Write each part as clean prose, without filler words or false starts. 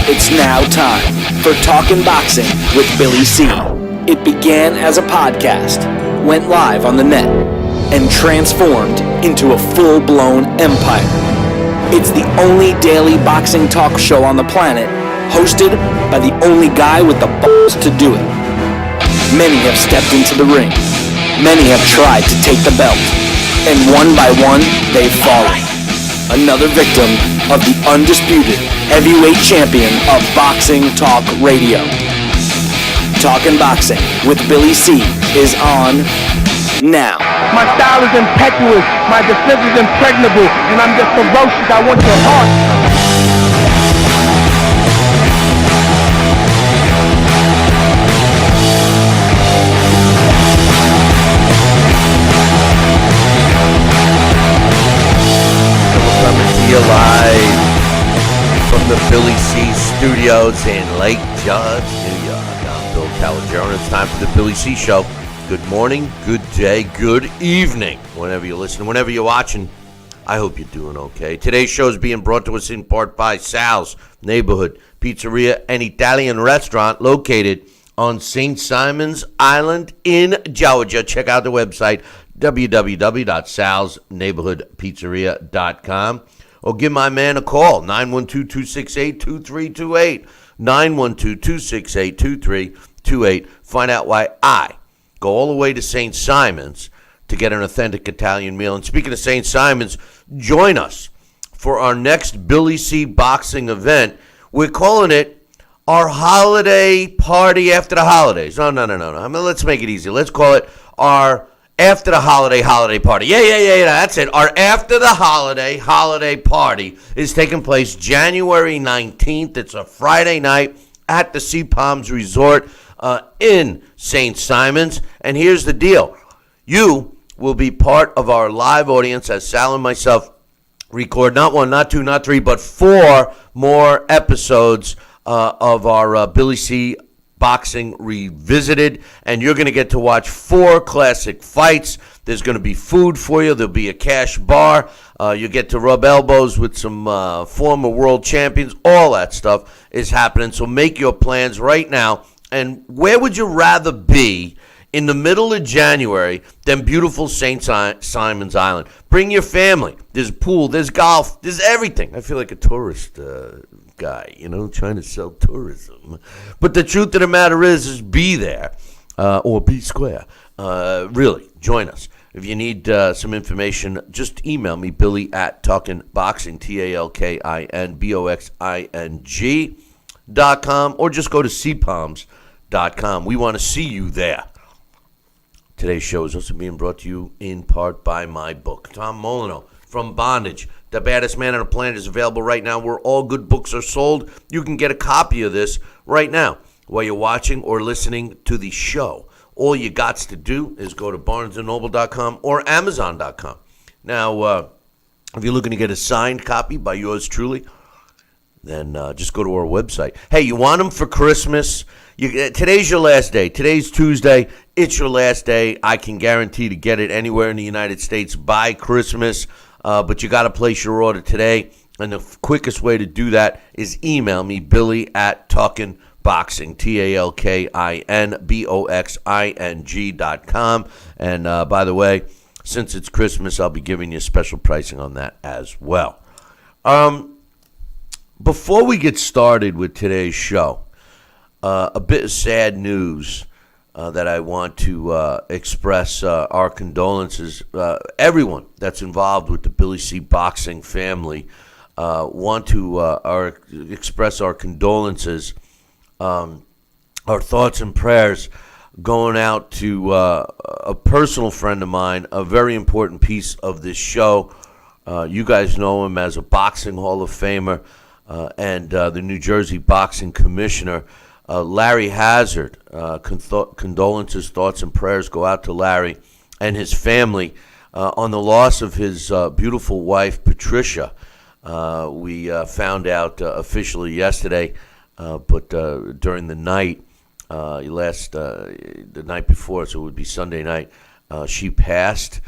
It's now time for Talkin' Boxing with Billy C. It began as a podcast, went live on the net, and transformed into a full-blown empire. It's the only daily boxing talk show on the planet, hosted by the only guy with the balls to do it. Many have stepped into the ring. Many have tried to take the belt. And one by one, they've fallen. Another victim of the undisputed heavyweight champion of Boxing Talk Radio. Talkin' Boxing with Billy C is on now. My style is impetuous, my defense is impregnable, and I'm just ferocious. I want your heart. Live from the Billy C Studios in Lake George, New York. I'm Bill Calogero, and it's time for the Billy C Show. Good morning, good day, good evening, whenever you're listening, whenever you're watching. I hope you're doing okay. Today's show is being brought to us in part by Sal's Neighborhood Pizzeria and Italian Restaurant located on St. Simon's Island in Georgia. Check out the website, www.salsneighborhoodpizzeria.com. Or give my man a call, 912-268-2328, 912-268-2328. Find out why I go all the way to St. Simon's to get an authentic Italian meal. And speaking of St. Simon's, join us for our next Billy C boxing event. We're calling it our holiday party after the holidays. No. I mean, let's make it easy. Let's call it our after the holiday party. Yeah, that's it. Our after the holiday party is taking place January 19th. It's a Friday night at the Sea Palms Resort in St. Simon's. And here's the deal. You will be part of our live audience as Sal and myself record not one, not two, not three, but 4 more episodes of our Billy C Boxing Revisited, and you're going to get to watch 4 classic fights. There's going to be food for you. There'll be a cash bar. You get to rub elbows with some former world champions. All that stuff is happening, so make your plans right now. And where would you rather be in the middle of January than beautiful St. Simon's Island? Bring your family. There's a pool, there's golf, there's everything. I feel like a tourist guy, trying to sell tourism. But the truth of the matter is be there, or be square. Really, join us. If you need some information, just email me, Billy at talkinboxing, talkinboxing.com, or just go to cpalms.com. We want to see you there. Today's show is also being brought to you in part by my book, Tom Molyneux, From Bondage, The Baddest Man on the Planet, is available right now where all good books are sold. You can get a copy of this right now while you're watching or listening to the show. All you got to do is go to barnesandnoble.com or amazon.com. Now, if you're looking to get a signed copy by yours truly, then just go to our website. Hey, you want them for Christmas? Today's your last day. Today's Tuesday. It's your last day. I can guarantee to get it anywhere in the United States by Christmas. But you got to place your order today. And the quickest way to do that is email me, Billy at talkinboxing, talkinboxing.com. And by the way, since it's Christmas, I'll be giving you special pricing on that as well. Before we get started with today's show, a bit of sad news that I want to express our condolences. Everyone that's involved with the Billy C Boxing family want to express our condolences, our thoughts and prayers going out to a personal friend of mine, a very important piece of this show. You guys know him as a Boxing Hall of Famer and the New Jersey Boxing Commissioner. Larry Hazard. Condolences, thoughts, and prayers go out to Larry and his family on the loss of his beautiful wife, Patricia. We found out officially yesterday, but during the night, the night before, so it would be Sunday night, she passed.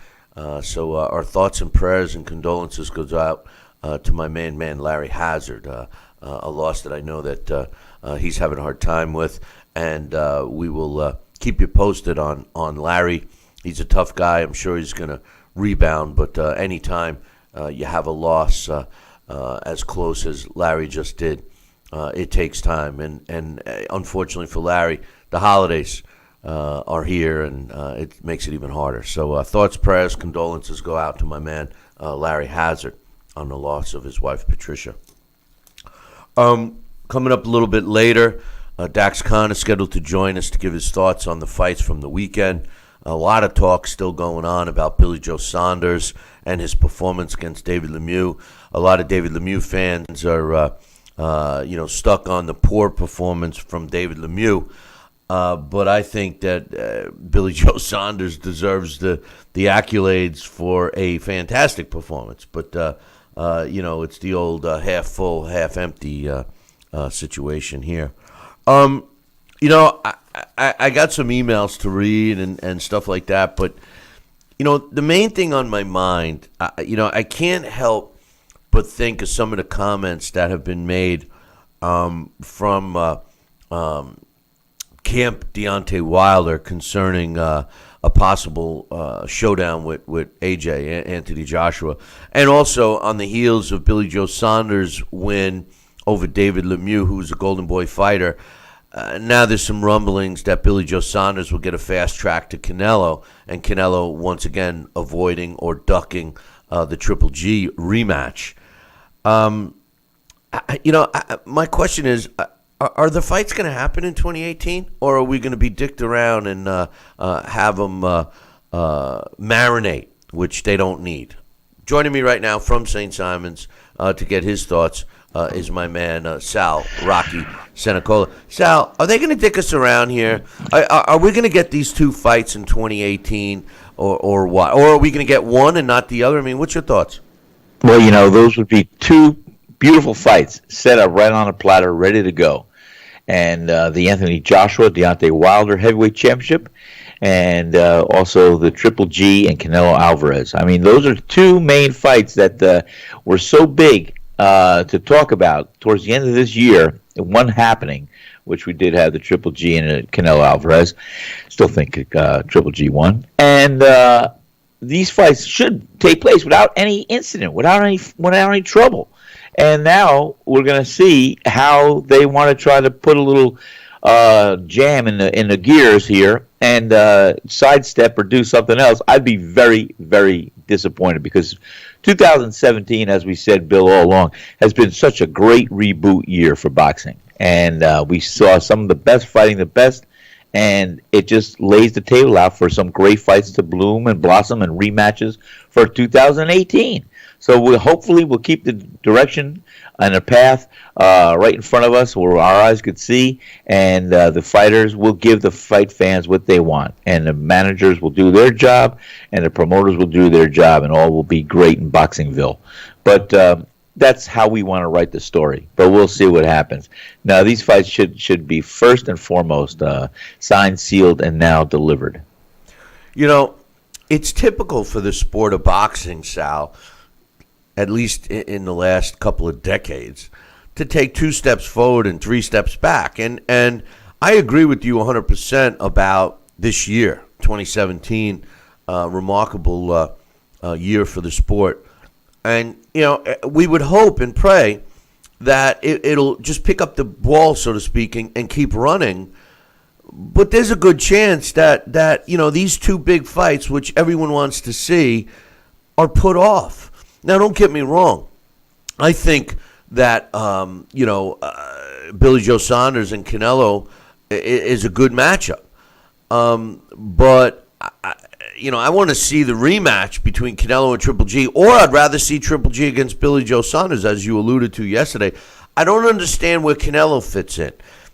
So our thoughts and prayers and condolences goes out to my man Larry Hazard. a loss that I know that he's having a hard time with, and we will keep you posted on Larry. He's a tough guy. I'm sure he's going to rebound, but anytime you have a loss as close as Larry just did, it takes time, and unfortunately for Larry, the holidays are here, and it makes it even harder. So thoughts, prayers, condolences go out to my man Larry Hazard on the loss of his wife Patricia. Coming up a little bit later, Dax Khan is scheduled to join us to give his thoughts on the fights from the weekend. A lot of talk still going on about Billy Joe Saunders and his performance against David Lemieux. A lot of David Lemieux fans are stuck on the poor performance from David Lemieux. But I think that Billy Joe Saunders deserves the accolades for a fantastic performance. But, it's the old half full, half empty situation here. I got some emails to read and stuff like that. But, the main thing on my mind, I can't help but think of some of the comments that have been made from Camp Deontay Wilder concerning a possible showdown with AJ, Anthony Joshua, and also on the heels of Billy Joe Saunders' win over David Lemieux, who's a Golden Boy fighter. Now there's some rumblings that Billy Joe Saunders will get a fast track to Canelo, and Canelo once again avoiding or ducking the Triple G rematch. My question is, are the fights going to happen in 2018, or are we going to be dicked around and have them marinate, which they don't need? Joining me right now from St. Simon's to get his thoughts is my man Sal Rocky Cenicola. Sal, are they going to dick us around here? Are we going to get these two fights in 2018, or what? Or are we going to get one and not the other? I mean, what's your thoughts? Well, those would be two beautiful fights set up right on a platter, ready to go. And the Anthony Joshua, Deontay Wilder heavyweight championship, and also the Triple G and Canelo Alvarez. I mean, those are two main fights that were so big to talk about towards the end of this year. One happening, which we did have the Triple G and Canelo Alvarez. Still think Triple G won. And these fights should take place without any incident, without any trouble. And now we're going to see how they want to try to put a little jam in the gears here and sidestep or do something else. I'd be very, very disappointed because 2017, as we said, Bill, all along, has been such a great reboot year for boxing. And we saw some of the best fighting the best, and it just lays the table out for some great fights to bloom and blossom and rematches for 2018. So we'll keep the direction and a path right in front of us where our eyes could see, and the fighters will give the fight fans what they want, and the managers will do their job, and the promoters will do their job, and all will be great in Boxingville. But that's how we want to write the story. But we'll see what happens. Now, these fights should be first and foremost signed, sealed, and now delivered. It's typical for the sport of boxing, Sal, at least in the last couple of decades, to take 2 steps forward and 3 steps back. And I agree with you 100% about this year, 2017, remarkable year for the sport. And, we would hope and pray that it'll just pick up the ball, so to speak, and keep running. But there's a good chance that these 2 big fights, which everyone wants to see, are put off. Now, don't get me wrong. I think that, Billy Joe Saunders and Canelo is a good matchup. But, I want to see the rematch between Canelo and Triple G, or I'd rather see Triple G against Billy Joe Saunders, as you alluded to yesterday. I don't understand where Canelo fits in.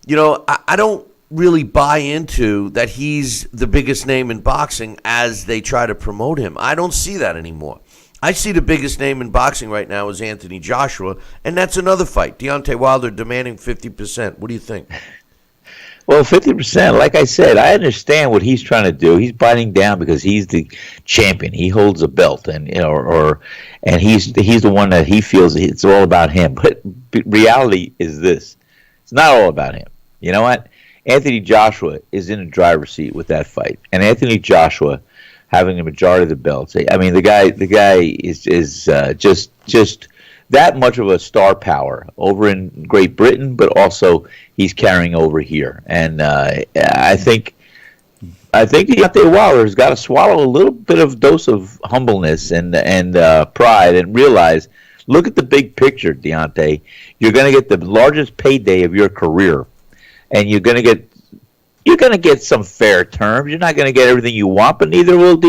I don't really buy into that he's the biggest name in boxing as they try to promote him. I don't see that anymore. I see the biggest name in boxing right now is Anthony Joshua, and that's another fight. Deontay Wilder demanding 50%. What do you think? Well, 50%, like I said, I understand what he's trying to do. He's biting down because he's the champion. He holds a belt, and and he's the one that he feels it's all about him. But reality is this. It's not all about him. You know what? Anthony Joshua is in the driver's seat with that fight. And Anthony Joshua having the majority of the belts. I mean, the guy is just that much of a star power over in Great Britain, but also he's carrying over here. And I think Deontay Wilder's got to swallow a little bit of dose of humbleness and pride and realize, look at the big picture, Deontay. You're going to get the largest payday of your career, and you're going to get some fair terms. You're not going to get everything you want, but neither will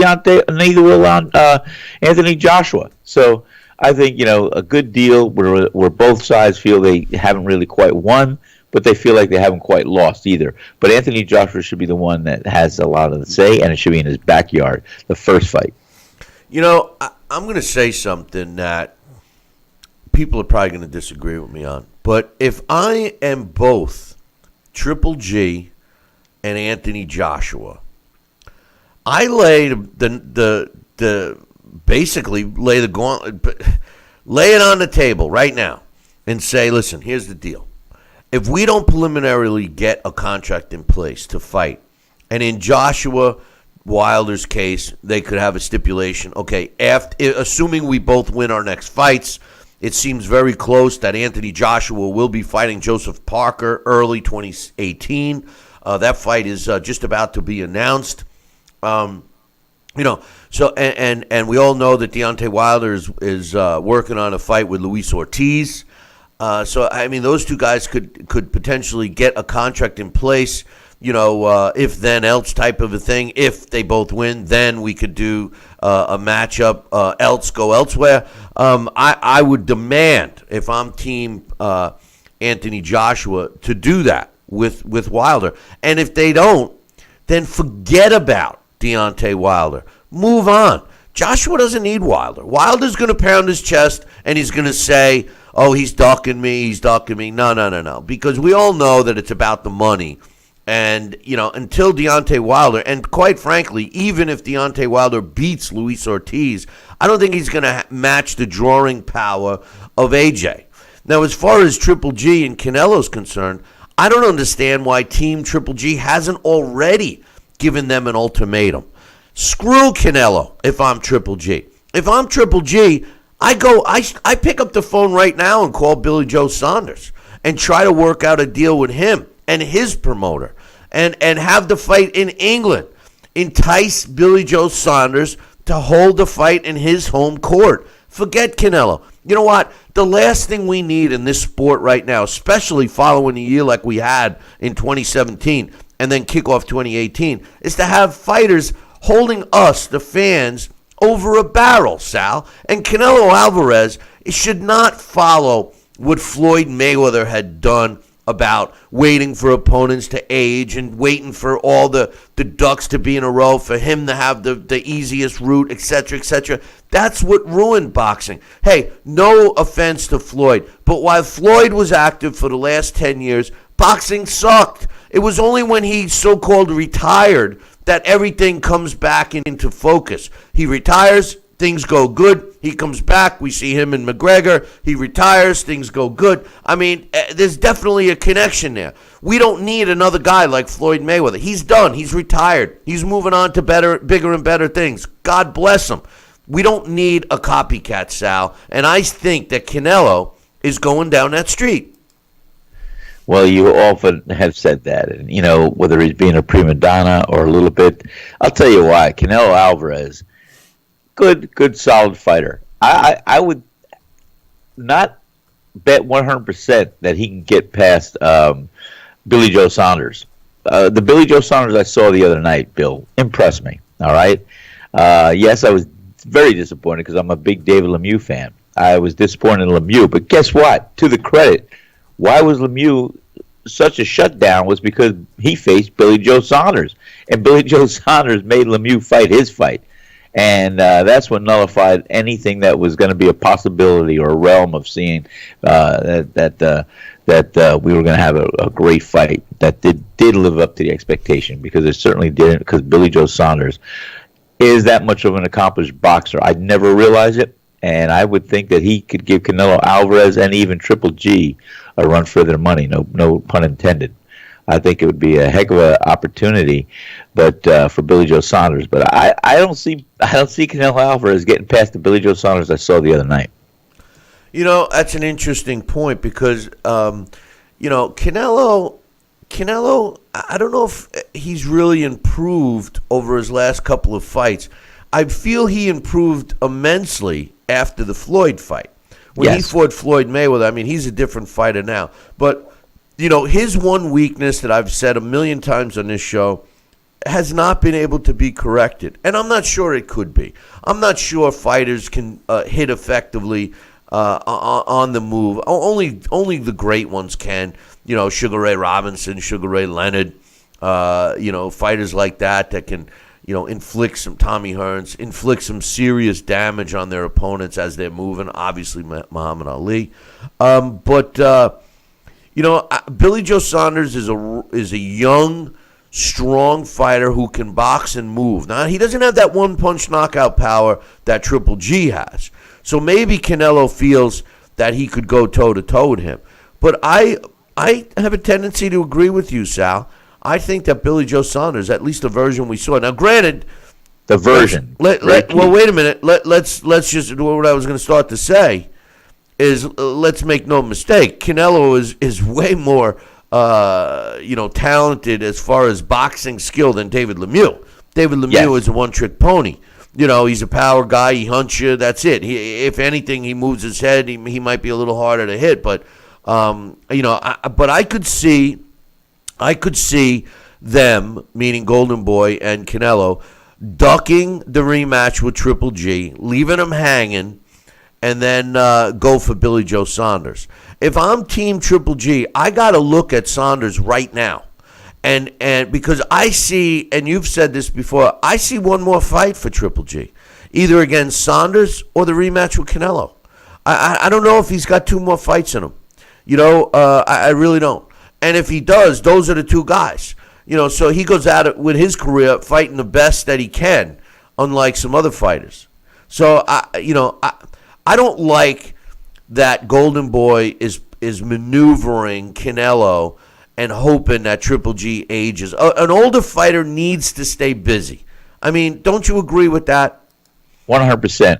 Anthony Joshua. So I think, a good deal where both sides feel they haven't really quite won, but they feel like they haven't quite lost either. But Anthony Joshua should be the one that has a lot of the say, and it should be in his backyard, the first fight. I'm going to say something that people are probably going to disagree with me on. But if I am both Triple G and Anthony Joshua, I lay basically lay the gauntlet, lay it on the table right now and say, listen, here's the deal. If we don't preliminarily get a contract in place to fight, and in Joshua Wilder's case, they could have a stipulation, okay, assuming we both win our next fights, it seems very close that Anthony Joshua will be fighting Joseph Parker early 2018. That fight is just about to be announced. So and we all know that Deontay Wilder is working on a fight with Luis Ortiz. So I mean, those two guys could potentially get a contract in place. If then else type of a thing. If they both win, then we could do a matchup. Go elsewhere. I would demand, if I'm team Anthony Joshua, to do that with Wilder. And if they don't, then forget about Deontay Wilder. Move on. Joshua doesn't need Wilder. Wilder's going to pound his chest and he's going to say, oh, he's ducking me. No. Because we all know that it's about the money. And, until Deontay Wilder, and quite frankly, even if Deontay Wilder beats Luis Ortiz, I don't think he's going to match the drawing power of AJ. Now, as far as Triple G and Canelo's concerned, I don't understand why Team Triple G hasn't already given them an ultimatum. Screw Canelo if I'm Triple G. If I'm Triple G, I pick up the phone right now and call Billy Joe Saunders and try to work out a deal with him and his promoter and have the fight in England. Entice Billy Joe Saunders to hold the fight in his home court. Forget Canelo. You know what? The last thing we need in this sport right now, especially following a year like we had in 2017 and then kick off 2018, is to have fighters holding us, the fans, over a barrel, Sal. And Canelo Alvarez should not follow what Floyd Mayweather had done about waiting for opponents to age and waiting for all the ducks to be in a row for him to have the easiest route, etc., etc. That's what ruined boxing. Hey, no offense to Floyd, but while Floyd was active for the last 10 years, boxing sucked. It was only when he so-called retired that everything comes back into focus. He retires, things go good. He comes back. We see him in McGregor. He retires. Things go good. I mean, there's definitely a connection there. We don't need another guy like Floyd Mayweather. He's done. He's retired. He's moving on to bigger and better things. God bless him. We don't need a copycat, Sal. And I think that Canelo is going down that street. Well, you often have said that, and whether he's being a prima donna or a little bit. I'll tell you why. Canelo Alvarez, good, solid fighter. I would not bet 100% that he can get past Billy Joe Saunders. The Billy Joe Saunders I saw the other night, Bill, impressed me. All right. Yes, I was very disappointed because I'm a big David Lemieux fan. I was disappointed in Lemieux, but guess what? To the credit. Why was Lemieux such a shutdown was because he faced Billy Joe Saunders. And Billy Joe Saunders made Lemieux fight his fight. And that's what nullified anything that was going to be a possibility or a realm of seeing that we were going to have a great fight that did live up to the expectation, because it certainly didn't, because Billy Joe Saunders is that much of an accomplished boxer. I'd never realized it. and I would think that he could give Canelo Alvarez and even Triple G a run for their money. No pun intended. I think it would be a heck of an opportunity, but for Billy Joe Saunders. But I don't see Canelo Alvarez getting past the Billy Joe Saunders I saw the other night. That's an interesting point because Canelo, I don't know if he's really improved over his last couple of fights. I feel he improved immensely after the Floyd fight. When he fought Floyd Mayweather, I mean, he's a different fighter now. But his one weakness that I've said a million times on this show has not been able to be corrected. And I'm not sure it could be. I'm not sure fighters can hit effectively on the move. Only the great ones can. Sugar Ray Robinson, Sugar Ray Leonard, fighters like that can, inflict some, Tommy Hearns, inflict some serious damage on their opponents as they're moving. Obviously, Muhammad Ali. Billy Joe Saunders is a young, strong fighter who can box and move. Now, he doesn't have that one-punch knockout power that Triple G has. So maybe Canelo feels that he could go toe-to-toe with him. But I have a tendency to agree with you, Sal. I think that Billy Joe Saunders, at least the version we saw. Now, granted, the version. Well, wait a minute. Let's just what I was going to start to say is let's make no mistake. Canelo is way more talented as far as boxing skill than David Lemieux. David Lemieux is a one-trick pony. He's a power guy. He hunts you. That's it. If anything, he moves his head. He might be a little harder to hit, but but I could see them, meaning Golden Boy and Canelo, ducking the rematch with Triple G, leaving him hanging, and then go for Billy Joe Saunders. If I'm Team Triple G, I got to look at Saunders right now. And because I see, and you've said this before, I see one more fight for Triple G, either against Saunders or the rematch with Canelo. I don't know if he's got two more fights in him. I really don't. And if he does, those are the two guys. So he goes at it with his career fighting the best that he can, unlike some other fighters. So I don't like that Golden Boy is maneuvering Canelo and hoping that Triple G ages. An older fighter needs to stay busy. I mean, don't you agree with that? 100%.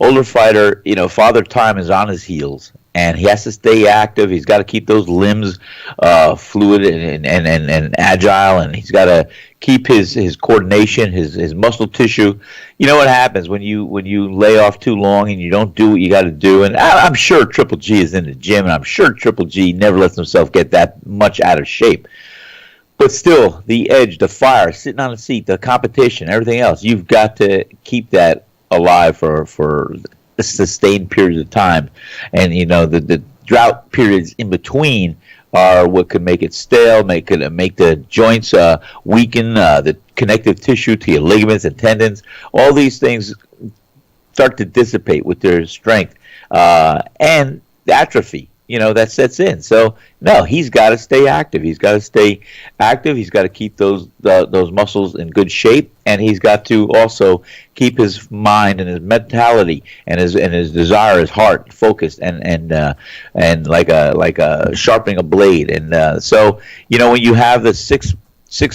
Older fighter, Father Time is on his heels, and he has to stay active. He's got to keep those limbs fluid and agile, and he's got to keep his coordination, his muscle tissue. You know what happens when you lay off too long and you don't do what you got to do. And I'm sure Triple G is in the gym, and I'm sure Triple G never lets himself get that much out of shape. But still, the edge, the fire, sitting on the seat, the competition, everything else, you've got to keep that alive for a sustained period of time. And, the drought periods in between are what could make it stale, make the joints weaken, the connective tissue to your ligaments and tendons. All these things start to dissipate with their strength and the atrophy, that sets in. So, no, he's got to stay active. He's got to stay active. He's got to keep those muscles in good shape, and he's got to also keep his mind and his mentality and his desire, his heart focused and like a sharpening a blade. And so, when you have the six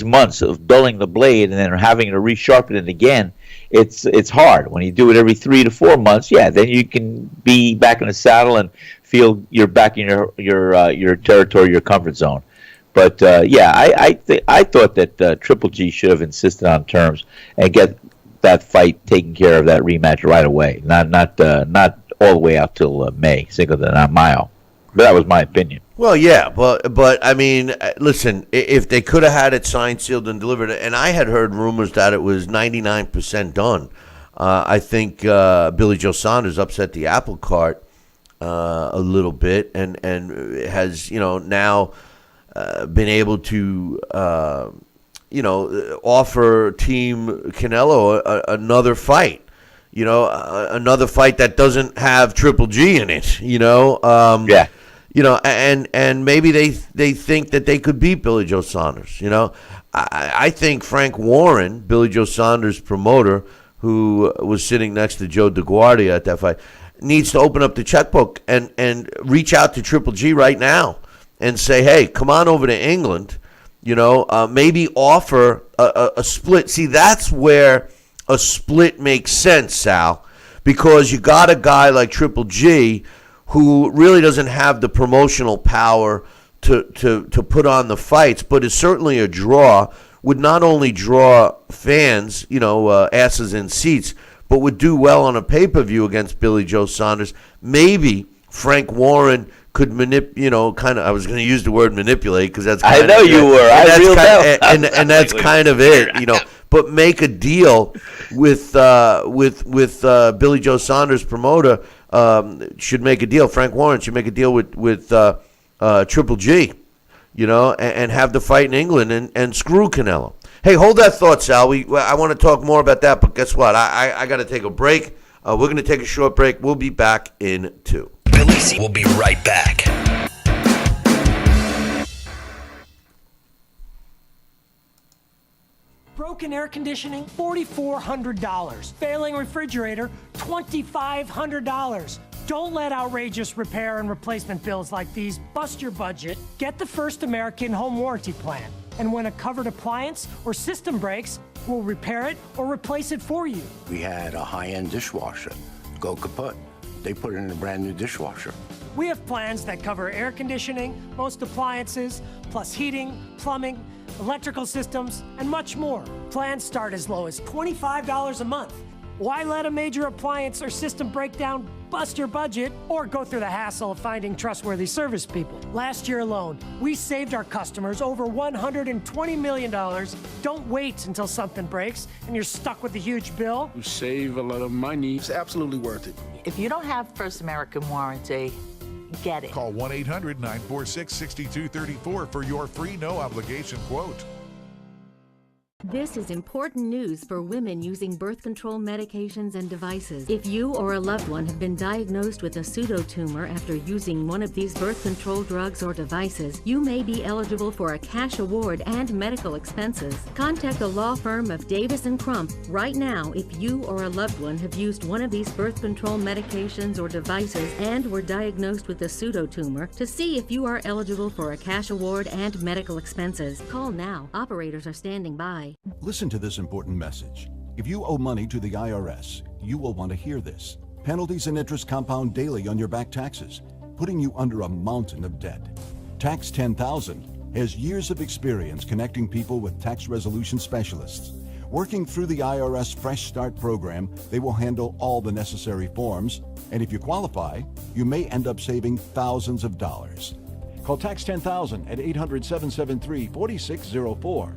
months of dulling the blade and then having to resharpen it again, it's hard. When you do it every 3 to 4 months, then you can be back in the saddle and feel you're back in your territory, your comfort zone. But I thought that Triple G should have insisted on terms and get that fight taken care of, that rematch right away, not all the way out till May, Cinco de Mayo. But that was my opinion. Well, yeah, but I mean, listen, if they could have had it signed, sealed, and delivered, and I had heard rumors that it was 99% done. I think Billy Joe Saunders upset the apple cart a little bit, and has now been able to offer Team Canelo another fight. Another fight that doesn't have Triple G in it. And maybe they think that they could beat Billy Joe Saunders. I think Frank Warren, Billy Joe Saunders' promoter, who was sitting next to Joe DeGuardia at that fight, needs to open up the checkbook and reach out to Triple G right now and say, hey, come on over to England, maybe offer a split. See, that's where a split makes sense, Sal, because you got a guy like Triple G who really doesn't have the promotional power to put on the fights, but is certainly a draw, would not only draw fans, asses in seats, but would do well on a pay-per-view against Billy Joe Saunders. Maybe Frank Warren could I was going to use the word manipulate because that's I know you were. And that's kind of it, But make a deal with Billy Joe Saunders' promoter. Should make a deal. Frank Warren should make a deal with Triple G, and have the fight in England and screw Canelo. Hey, hold that thought, Sal. I want to talk more about that, but guess what? I got to take a break. We're going to take a short break. We'll be back in 2. Billy C will be right back. Broken air conditioning, $4,400. Failing refrigerator, $2,500. Don't let outrageous repair and replacement bills like these bust your budget. Get the First American Home Warranty Plan. And when a covered appliance or system breaks, we'll repair it or replace it for you. We had a high-end dishwasher go kaput. They put in a brand new dishwasher. We have plans that cover air conditioning, most appliances, plus heating, plumbing, electrical systems, and much more. Plans start as low as $25 a month. Why let a major appliance or system breakdown bust your budget or go through the hassle of finding trustworthy service people? Last year alone, we saved our customers over $120 million. Don't wait until something breaks and you're stuck with a huge bill. You save a lot of money. It's absolutely worth it. If you don't have First American Warranty, get it. Call 1-800-946-6234 for your free no-obligation quote. This is important news for women using birth control medications and devices. If you or a loved one have been diagnosed with a pseudotumor after using one of these birth control drugs or devices, you may be eligible for a cash award and medical expenses. Contact the law firm of Davis & Crump right now if you or a loved one have used one of these birth control medications or devices and were diagnosed with a pseudotumor to see if you are eligible for a cash award and medical expenses. Call now. Operators are standing by. Listen to this important message. If you owe money to the IRS, you will want to hear this. Penalties and interest compound daily on your back taxes, putting you under a mountain of debt. Tax 10,000 has years of experience connecting people with tax resolution specialists. Working through the IRS Fresh Start program, they will handle all the necessary forms, and if you qualify, you may end up saving thousands of dollars. Call Tax 10,000 at 800-773-4604.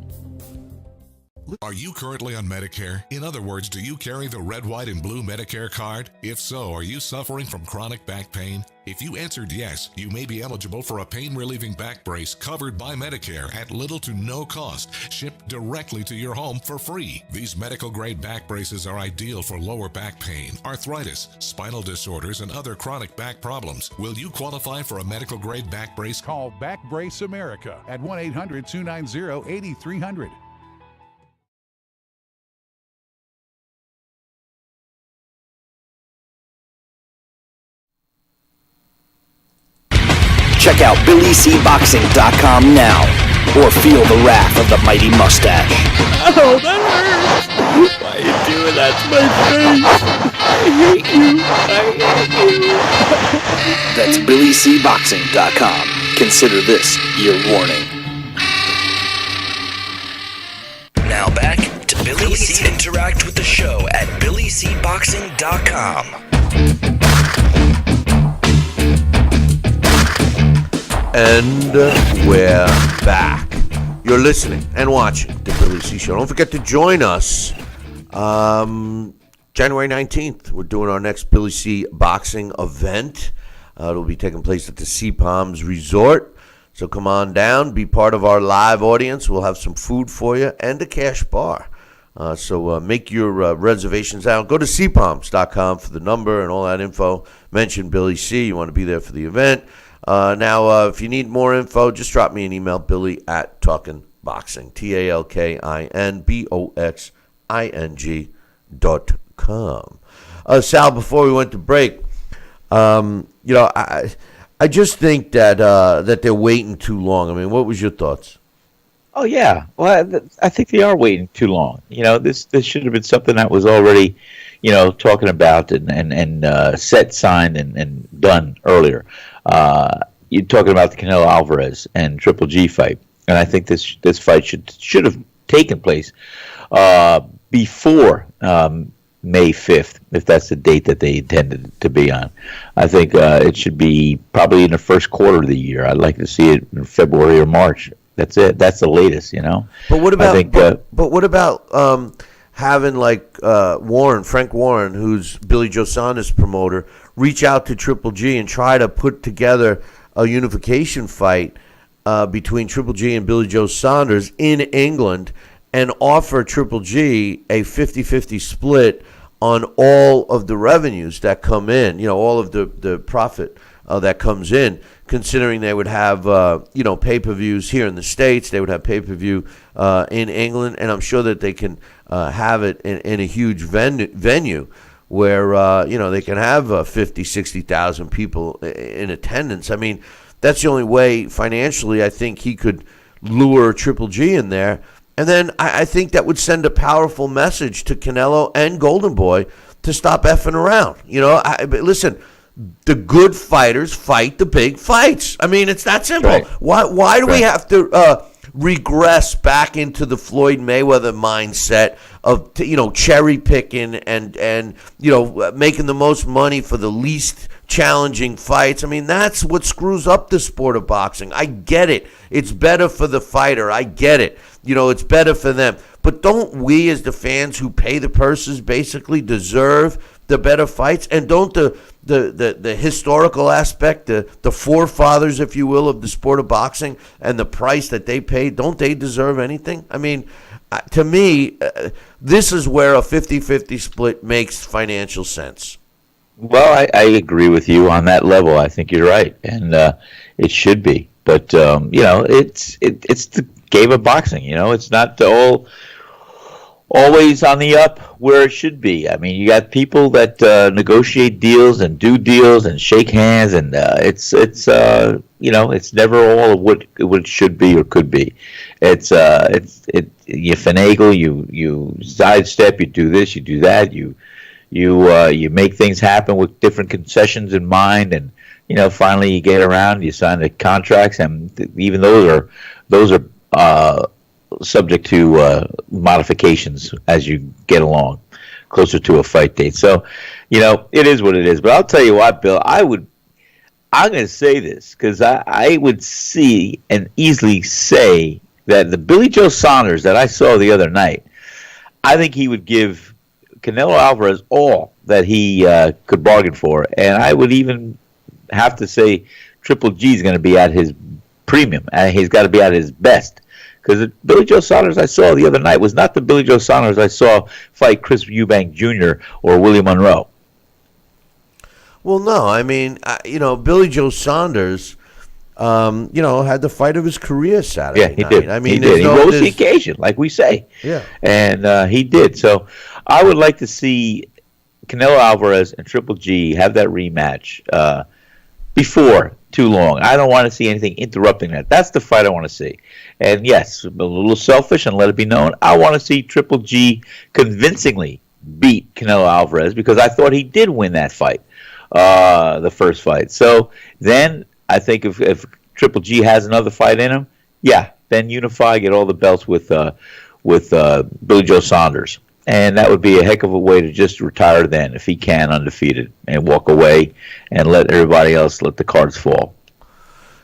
Are you currently on Medicare? In other words, do you carry the red, white, and blue Medicare card? If so, are you suffering from chronic back pain? If you answered yes, you may be eligible for a pain-relieving back brace covered by Medicare at little to no cost, shipped directly to your home for free. These medical-grade back braces are ideal for lower back pain, arthritis, spinal disorders, and other chronic back problems. Will you qualify for a medical-grade back brace? Call Back Brace America at 1-800-290-8300. Check out BillyCBoxing.com now, or feel the wrath of the mighty mustache. Oh, that hurts. Why are you doing that to my face? I hate you. That's BillyCBoxing.com. Consider this your warning. Now back to Billy C. Interact with the show at BillyCBoxing.com. And we're back. You're listening and watching the Billy C Show. Don't forget to join us January 19th. We're doing our next Billy C boxing event. It'll be taking place at the Sea Palms Resort. So come on down, be part of our live audience. We'll have some food for you and a cash bar. So make your reservations out. Go to cpalms.com for the number and all that info. Mention Billy C. You want to be there for the event. Now, if you need more info, just drop me an email, billy@talkinboxing, TALKINBOXING.com. Sal, before we went to break, I just think that they're waiting too long. I mean, what was your thoughts? Oh yeah, well, I think they are waiting too long. This should have been something that was already, talking about and set, signed, and done earlier. You're talking about the Canelo Alvarez and Triple G fight, and I think this fight should have taken place before May 5th, if that's the date that they intended to be on. I think it should be probably in the first quarter of the year. I'd like to see it in February or March. That's it. That's the latest, But what about? But what about having Frank Warren, who's Billy Joe Saunders' promoter, reach out to Triple G and try to put together a unification fight between Triple G and Billy Joe Saunders in England, and offer Triple G a 50-50 split on all of the revenues that come in, all of the profit that comes in, considering they would have, pay-per-views here in the States, they would have pay-per-view in England, and I'm sure that they can have it in a huge venue where, they can have 50, 60,000 people in attendance. I mean, that's the only way financially I think he could lure Triple G in there. And then I think that would send a powerful message to Canelo and Golden Boy to stop effing around. Listen, the good fighters fight the big fights. I mean, it's that simple. Right. Why do we have to regress back into the Floyd Mayweather mindset of cherry picking and making the most money for the least challenging fights? I mean, that's what screws up the sport of boxing. I get it. It's better for the fighter. I get it. It's better for them. But don't we, as the fans who pay the purses, basically deserve the better fights? And don't the historical aspect, the forefathers, if you will, of the sport of boxing and the price that they paid, don't they deserve anything? I mean, to me, this is where a 50-50 split makes financial sense. Well, I agree with you on that level. I think you're right, and it should be. But it's the game of boxing. It's not always on the up where it should be. I mean, you got people that negotiate deals and do deals and shake hands, and it's never all of what it should be or could be. You finagle, you sidestep, you do this, you do that, you make things happen with different concessions in mind, and finally you get around, you sign the contracts, and even those are subject to modifications as you get along closer to a fight date. So, it is what it is. But I'll tell you what, Bill, I'm going to say this because I would see and easily say that the Billy Joe Saunders that I saw the other night, I think he would give Canelo Alvarez all that he could bargain for. And I would even have to say Triple G is going to be at his premium, and he's got to be at his best. Because the Billy Joe Saunders I saw the other night was not the Billy Joe Saunders I saw fight Chris Eubank Jr. or Willie Monroe. Well, no, I mean, Billy Joe Saunders, had the fight of his career Saturday night. Yeah, he did. I mean, he did. He rose to the occasion, like we say. Yeah. And he did. So I would like to see Canelo Alvarez and Triple G have that rematch before too long. I don't want to see anything interrupting that. That's the fight I want to see. And yes, a little selfish, and let it be known, I want to see Triple G convincingly beat Canelo Alvarez because I thought he did win that fight, the first fight. So then I think if Triple G has another fight in him, then unify, get all the belts with Billy Joe Saunders. And that would be a heck of a way to just retire then, if he can, undefeated, and walk away and let everybody else let the cards fall.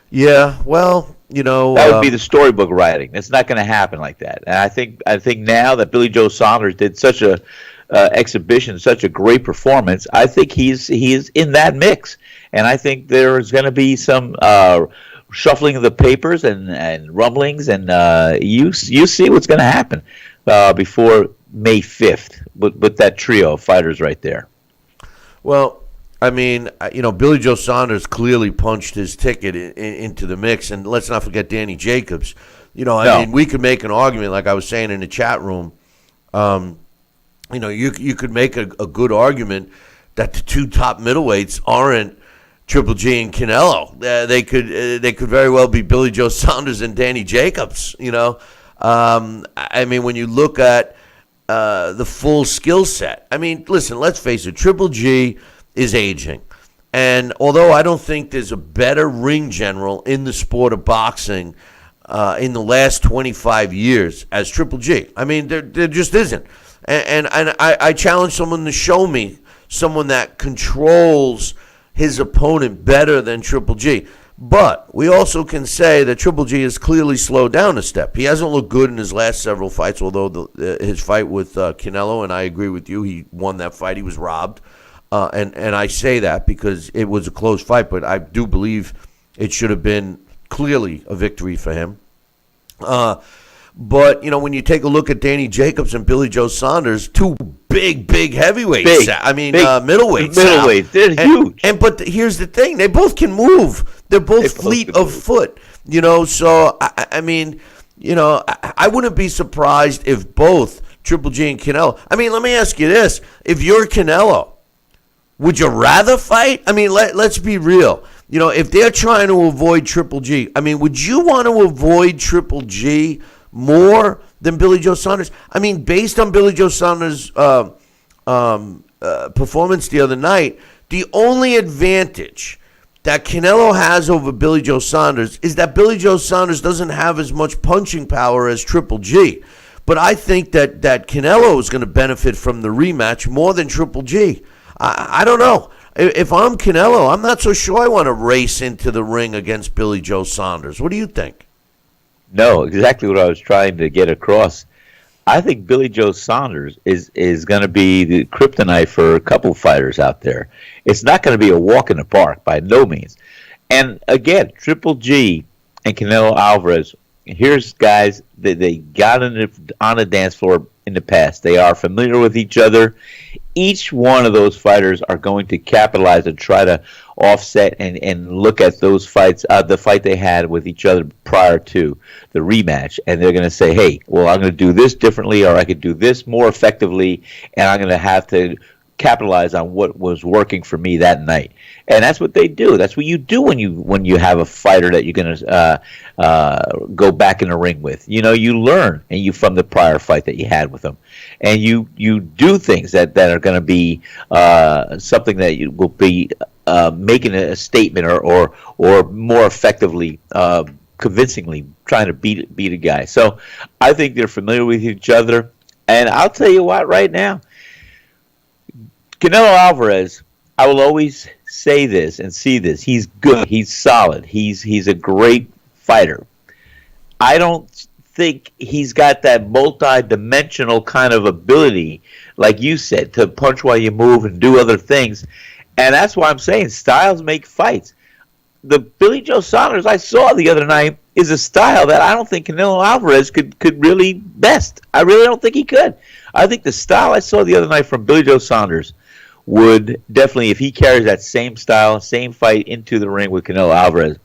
Yeah, well, that would be the storybook writing. It's not going to happen like that. And I think now that Billy Joe Saunders did such a exhibition, such a great performance, I think he is in that mix. And I think there is going to be some shuffling of the papers and rumblings, and you see what's going to happen before May 5th with that trio of fighters right there. Well, I mean, Billy Joe Saunders clearly punched his ticket into the mix, and let's not forget Danny Jacobs. I mean, we could make an argument, like I was saying in the chat room. You could make a good argument that the two top middleweights aren't Triple G and Canelo. They could very well be Billy Joe Saunders and Danny Jacobs. I mean, when you look at the full skill set. I mean, listen, let's face it. Triple G is aging. And although I don't think there's a better ring general in the sport of boxing in the last 25 years as Triple G, I mean, there just isn't. And I challenge someone to show me someone that controls his opponent better than Triple G. But we also can say that Triple G has clearly slowed down a step. He hasn't looked good in his last several fights, although his fight with Canelo, and I agree with you, he won that fight. He was robbed. And I say that because it was a close fight, but I do believe it should have been clearly a victory for him. But, when you take a look at Danny Jacobs and Billy Joe Saunders, two big heavyweights. Middleweights. Middleweight. They're huge. But here's the thing. They both can move. They're both fleet of foot. So, I wouldn't be surprised if both Triple G and Canelo. I mean, let me ask you this. If you're Canelo, would you rather fight? I mean, let's be real. If they're trying to avoid Triple G, I mean, would you want to avoid Triple G more than Billy Joe Saunders? I mean, based on Billy Joe Saunders' performance the other night, the only advantage that Canelo has over Billy Joe Saunders is that Billy Joe Saunders doesn't have as much punching power as Triple G. But I think that Canelo is going to benefit from the rematch more than Triple G. I don't know. If I'm Canelo, I'm not so sure I want to race into the ring against Billy Joe Saunders. What do you think? No, exactly what I was trying to get across. I think Billy Joe Saunders is going to be the kryptonite for a couple fighters out there. It's not going to be a walk in the park by no means. And again, Triple G and Canelo Alvarez, here's guys that they got on the dance floor in the past. They are familiar with each other. Each one of those fighters are going to capitalize and try to offset and look at those fights, the fight they had with each other prior to the rematch. And they're going to say, hey, well, I'm going to do this differently, or I could do this more effectively, and I'm going to have to capitalize on what was working for me that night. And that's what they do. That's what you do when you have a fighter that you're going to go back in the ring with. You learn from the prior fight that you had with them, and you do things that are going to be something that you will be making a statement or more effectively, convincingly trying to beat a guy. So I think they're familiar with each other. And I'll tell you what, right now, Canelo Alvarez, I will always say this and see this. He's good. He's solid. He's a great fighter. I don't think he's got that multi-dimensional kind of ability, like you said, to punch while you move and do other things. And that's why I'm saying styles make fights. The Billy Joe Saunders I saw the other night is a style that I don't think Canelo Alvarez could really best. I really don't think he could. I think the style I saw the other night from Billy Joe Saunders would definitely, if he carries that same style, same fight into the ring with Canelo Alvarez,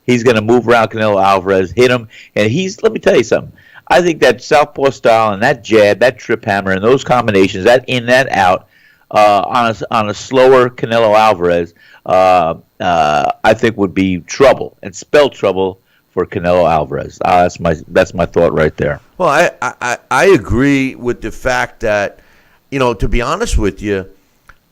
he's going to move around Canelo Alvarez, hit him, and let me tell you something. I think that southpaw style and that jab, that trip hammer, and those combinations, that in, that out, on a slower Canelo Alvarez, I think would be trouble and spell trouble for Canelo Alvarez. That's my thought right there. Well, I agree with the fact that, to be honest with you,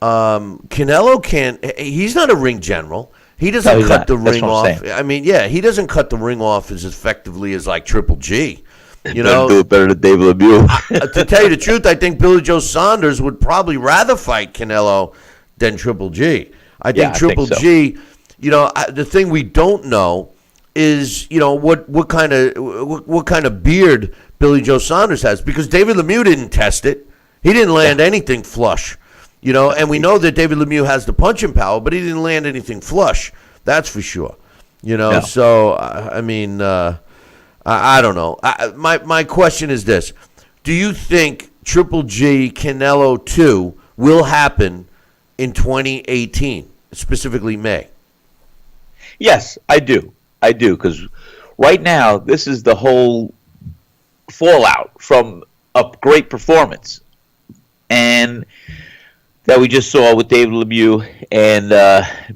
Canelo he's not a ring general. He doesn't cut the ring off. I mean, yeah, he doesn't cut the ring off as effectively as like Triple G. Do it better than David Lemieux. To tell you the truth, I think Billy Joe Saunders would probably rather fight Canelo than Triple G. I think Triple G, the thing we don't know is, what kind of beard Billy Joe Saunders has, because David Lemieux didn't test it. He didn't land anything flush. And we know that David Lemieux has the punching power, but he didn't land anything flush. That's for sure. No. So, I mean, I don't know. My question is this. Do you think Triple G Canelo 2 will happen in 2018, specifically May? Yes, I do. Because right now, this is the whole fallout from a great performance. And that we just saw with David Lemieux and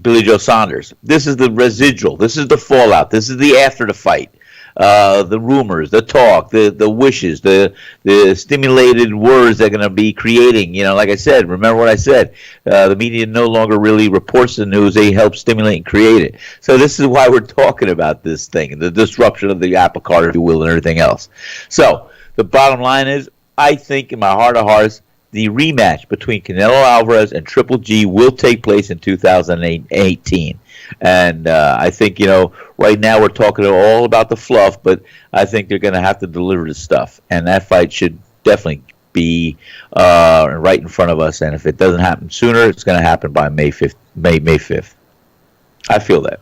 Billy Joe Saunders. This is the residual. This is the fallout. This is the after the fight. The rumors, the talk, the wishes, the stimulated words they're going to be creating. Like I said, remember what I said. The media no longer really reports the news. They help stimulate and create it. So this is why we're talking about this thing, the disruption of the apple cart, if you will, and everything else. So the bottom line is, I think in my heart of hearts, the rematch between Canelo Alvarez and Triple G will take place in 2018. And I think, right now we're talking all about the fluff, but I think they're going to have to deliver the stuff. And that fight should definitely be right in front of us. And if it doesn't happen sooner, it's going to happen by May 5th. I feel that.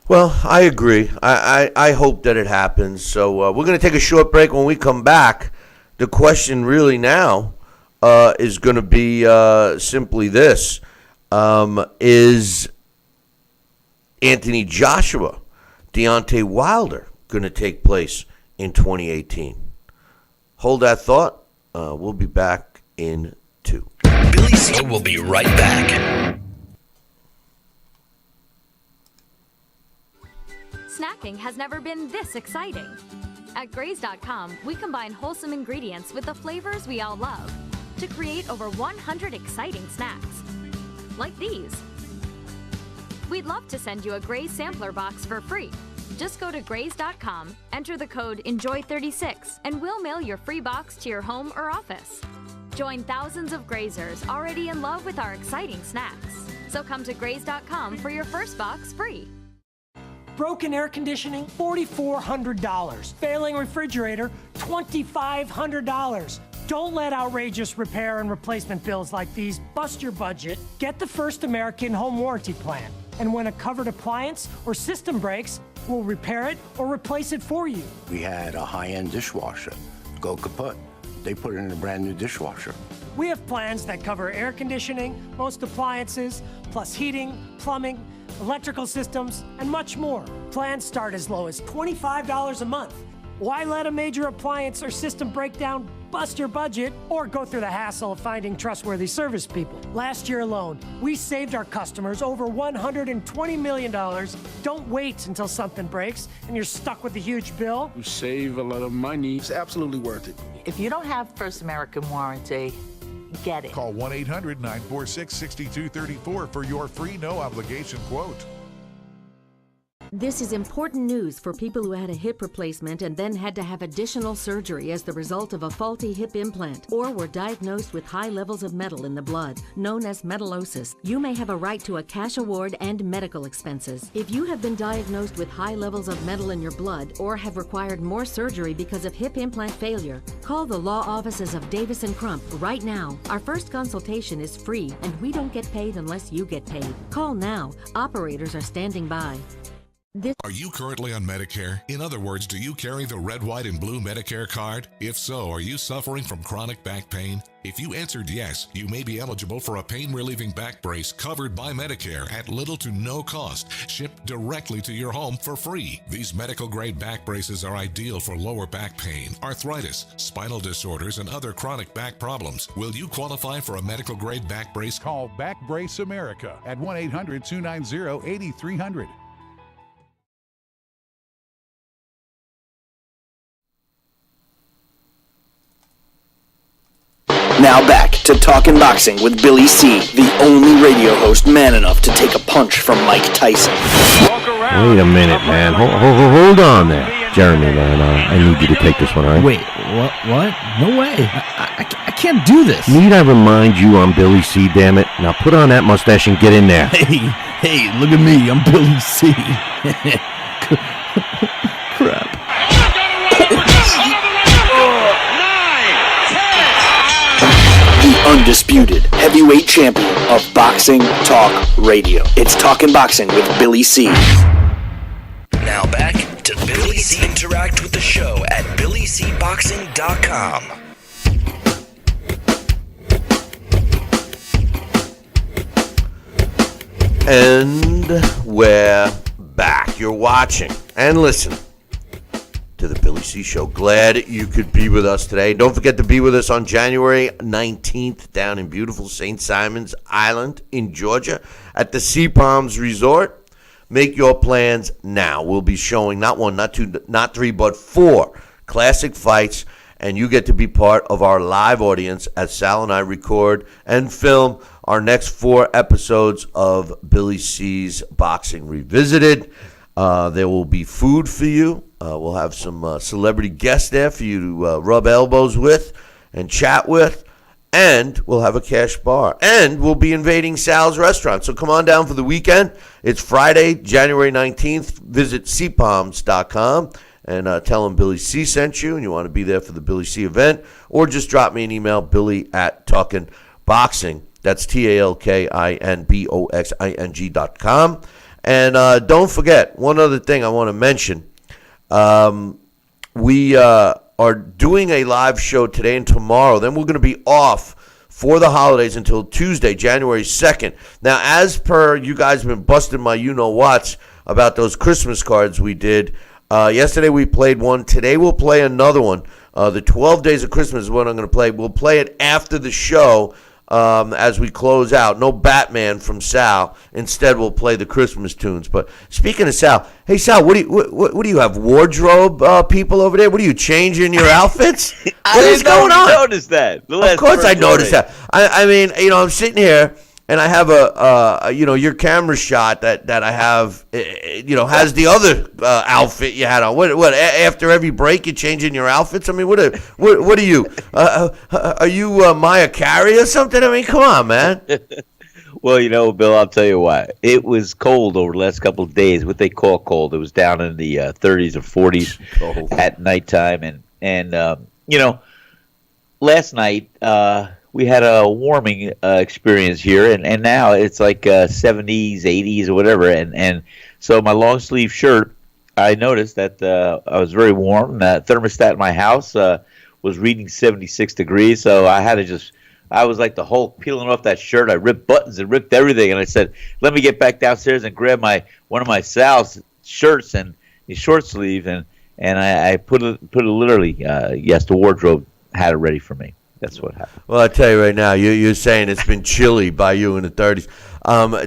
Well, I agree. I hope that it happens. So we're going to take a short break. When we come back, the question really now is going to be simply this. Is Anthony Joshua, Deontay Wilder going to take place in 2018? Hold that thought. We'll be back in 2. Billy C will be right back. Snacking has never been this exciting. At Graze.com, we combine wholesome ingredients with the flavors we all love to create over 100 exciting snacks. Like these. We'd love to send you a Graze sampler box for free. Just go to Graze.com, enter the code ENJOY36, and we'll mail your free box to your home or office. Join thousands of Grazers already in love with our exciting snacks. So come to Graze.com for your first box free. Broken air conditioning, $4,400. Failing refrigerator, $2,500. Don't let outrageous repair and replacement bills like these bust your budget. Get the First American Home Warranty Plan. And when a covered appliance or system breaks, we'll repair it or replace it for you. We had a high-end dishwasher go kaput. They put it in a brand new dishwasher. We have plans that cover air conditioning, most appliances, plus heating, plumbing, electrical systems, and much more. Plans start as low as $25 a month. Why let a major appliance or system break down, bust your budget, or go through the hassle of finding trustworthy service people? Last year alone, we saved our customers over $120 million. Don't wait until something breaks and you're stuck with a huge bill. You save a lot of money. It's absolutely worth it. If you don't have First American Warranty, get it. Call 1-800-946-6234 for your free no-obligation quote. This is important news for people who had a hip replacement and then had to have additional surgery as the result of a faulty hip implant, or were diagnosed with high levels of metal in the blood, known as metallosis. You may have a right to a cash award and medical expenses. If you have been diagnosed with high levels of metal in your blood or have required more surgery because of hip implant failure, call the law offices of Davis & Crump right now. Our first consultation is free, and we don't get paid unless you get paid. Call now. Operators are standing by. Are you currently on Medicare? In other words, do you carry the red, white, and blue Medicare card? If so, are you suffering from chronic back pain? If you answered yes, you may be eligible for a pain-relieving back brace covered by Medicare at little to no cost, shipped directly to your home for free. These medical-grade back braces are ideal for lower back pain, arthritis, spinal disorders, and other chronic back problems. Will you qualify for a medical-grade back brace? Call Back Brace America at 1-800-290-8300. Now back to Talkin' Boxing with Billy C., the only radio host man enough to take a punch from Mike Tyson. Wait a minute, man. Hold on there. Jeremy, man, I need you to take this one, all right? Wait, what? No way. I can't do this. Need I remind you I'm Billy C., damn it? Now put on that mustache and get in there. Hey, look at me. I'm Billy C. Crap. Undisputed heavyweight champion of Boxing Talk Radio. It's Talkin' Boxing with Billy C. Now back to Billy C. Interact with the show at BillyCBoxing.com. And we're back. You're watching and listening to to the Billy C Show. Glad you could be with us today. Don't forget to be with us on January 19th down in beautiful St. Simon's Island in Georgia at the Sea Palms Resort. Make your plans now. We'll be showing not one, not two, not three, but 4 classic fights, and you get to be part of our live audience as Sal and I record and film our next 4 episodes of Billy C's Boxing Revisited. There will be food for you. We'll have some celebrity guests there for you to rub elbows with and chat with. And we'll have a cash bar. And we'll be invading Sal's restaurant. So come on down for the weekend. It's Friday, January 19th. Visit cpalms.com and tell them Billy C sent you and you want to be there for the Billy C event. Or just drop me an email, billy@talkinboxing. That's TALKINBOXING.com. And don't forget, one other thing I want to mention. We are doing a live show today and tomorrow. Then we're going to be off for the holidays until Tuesday, January 2nd. Now, as per, you guys have been busting my you-know-whats about those Christmas cards we did. Yesterday we played one. Today we'll play another one. The 12 Days of Christmas is what I'm going to play. We'll play it after the show. As we close out. No Batman from Sal. Instead, we'll play the Christmas tunes. But speaking of Sal, hey Sal, what do you have? Wardrobe people over there? What are you changing your outfits? What is going on? I noticed that. Of course, I noticed that. I mean, I'm sitting here and I have your camera shot that I have, has the other outfit you had on. What? After every break, you're changing your outfits? I mean, what are you? Are you Maya Carey or something? I mean, come on, man. Well, Bill, I'll tell you why. It was cold over the last couple of days. What they call cold. It was down in the 30s or 40s at nighttime, and last night. We had a warming experience here, and now it's like 70s, 80s, or whatever. And so my long sleeve shirt, I noticed that I was very warm. The thermostat in my house was reading 76 degrees, so I had to I was like the Hulk peeling off that shirt. I ripped buttons and ripped everything, and I said, let me get back downstairs and grab one of my Sal's shirts and his short sleeve, and I put it literally, yes, the wardrobe had it ready for me. That's what happened. Well, I tell you right now, you're saying it's been chilly by you in the 30s.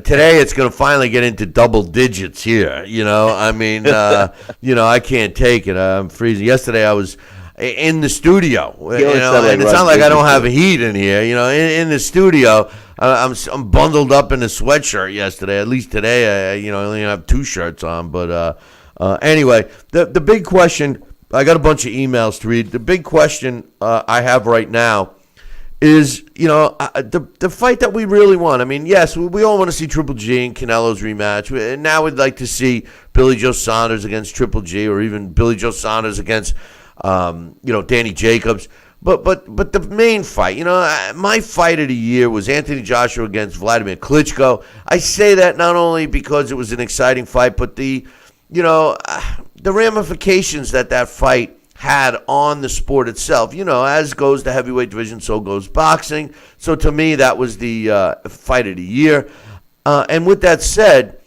Today it's going to finally get into double digits here. I mean, I can't take it. I'm freezing. Yesterday I was in the studio, and it's not like I don't have heat in here. In the studio, I'm bundled up in a sweatshirt yesterday. At least today, I only have 2 shirts on. But anyway, the big question. I got a bunch of emails to read. The big question I have right now is, the fight that we really want. I mean, yes, we all want to see Triple G and Canelo's rematch. And now we'd like to see Billy Joe Saunders against Triple G, or even Billy Joe Saunders against, Danny Jacobs. But the main fight, my fight of the year was Anthony Joshua against Vladimir Klitschko. I say that not only because it was an exciting fight, but the ramifications that fight had on the sport itself. As goes the heavyweight division, so goes boxing. So to me, that was the fight of the year. And with that said,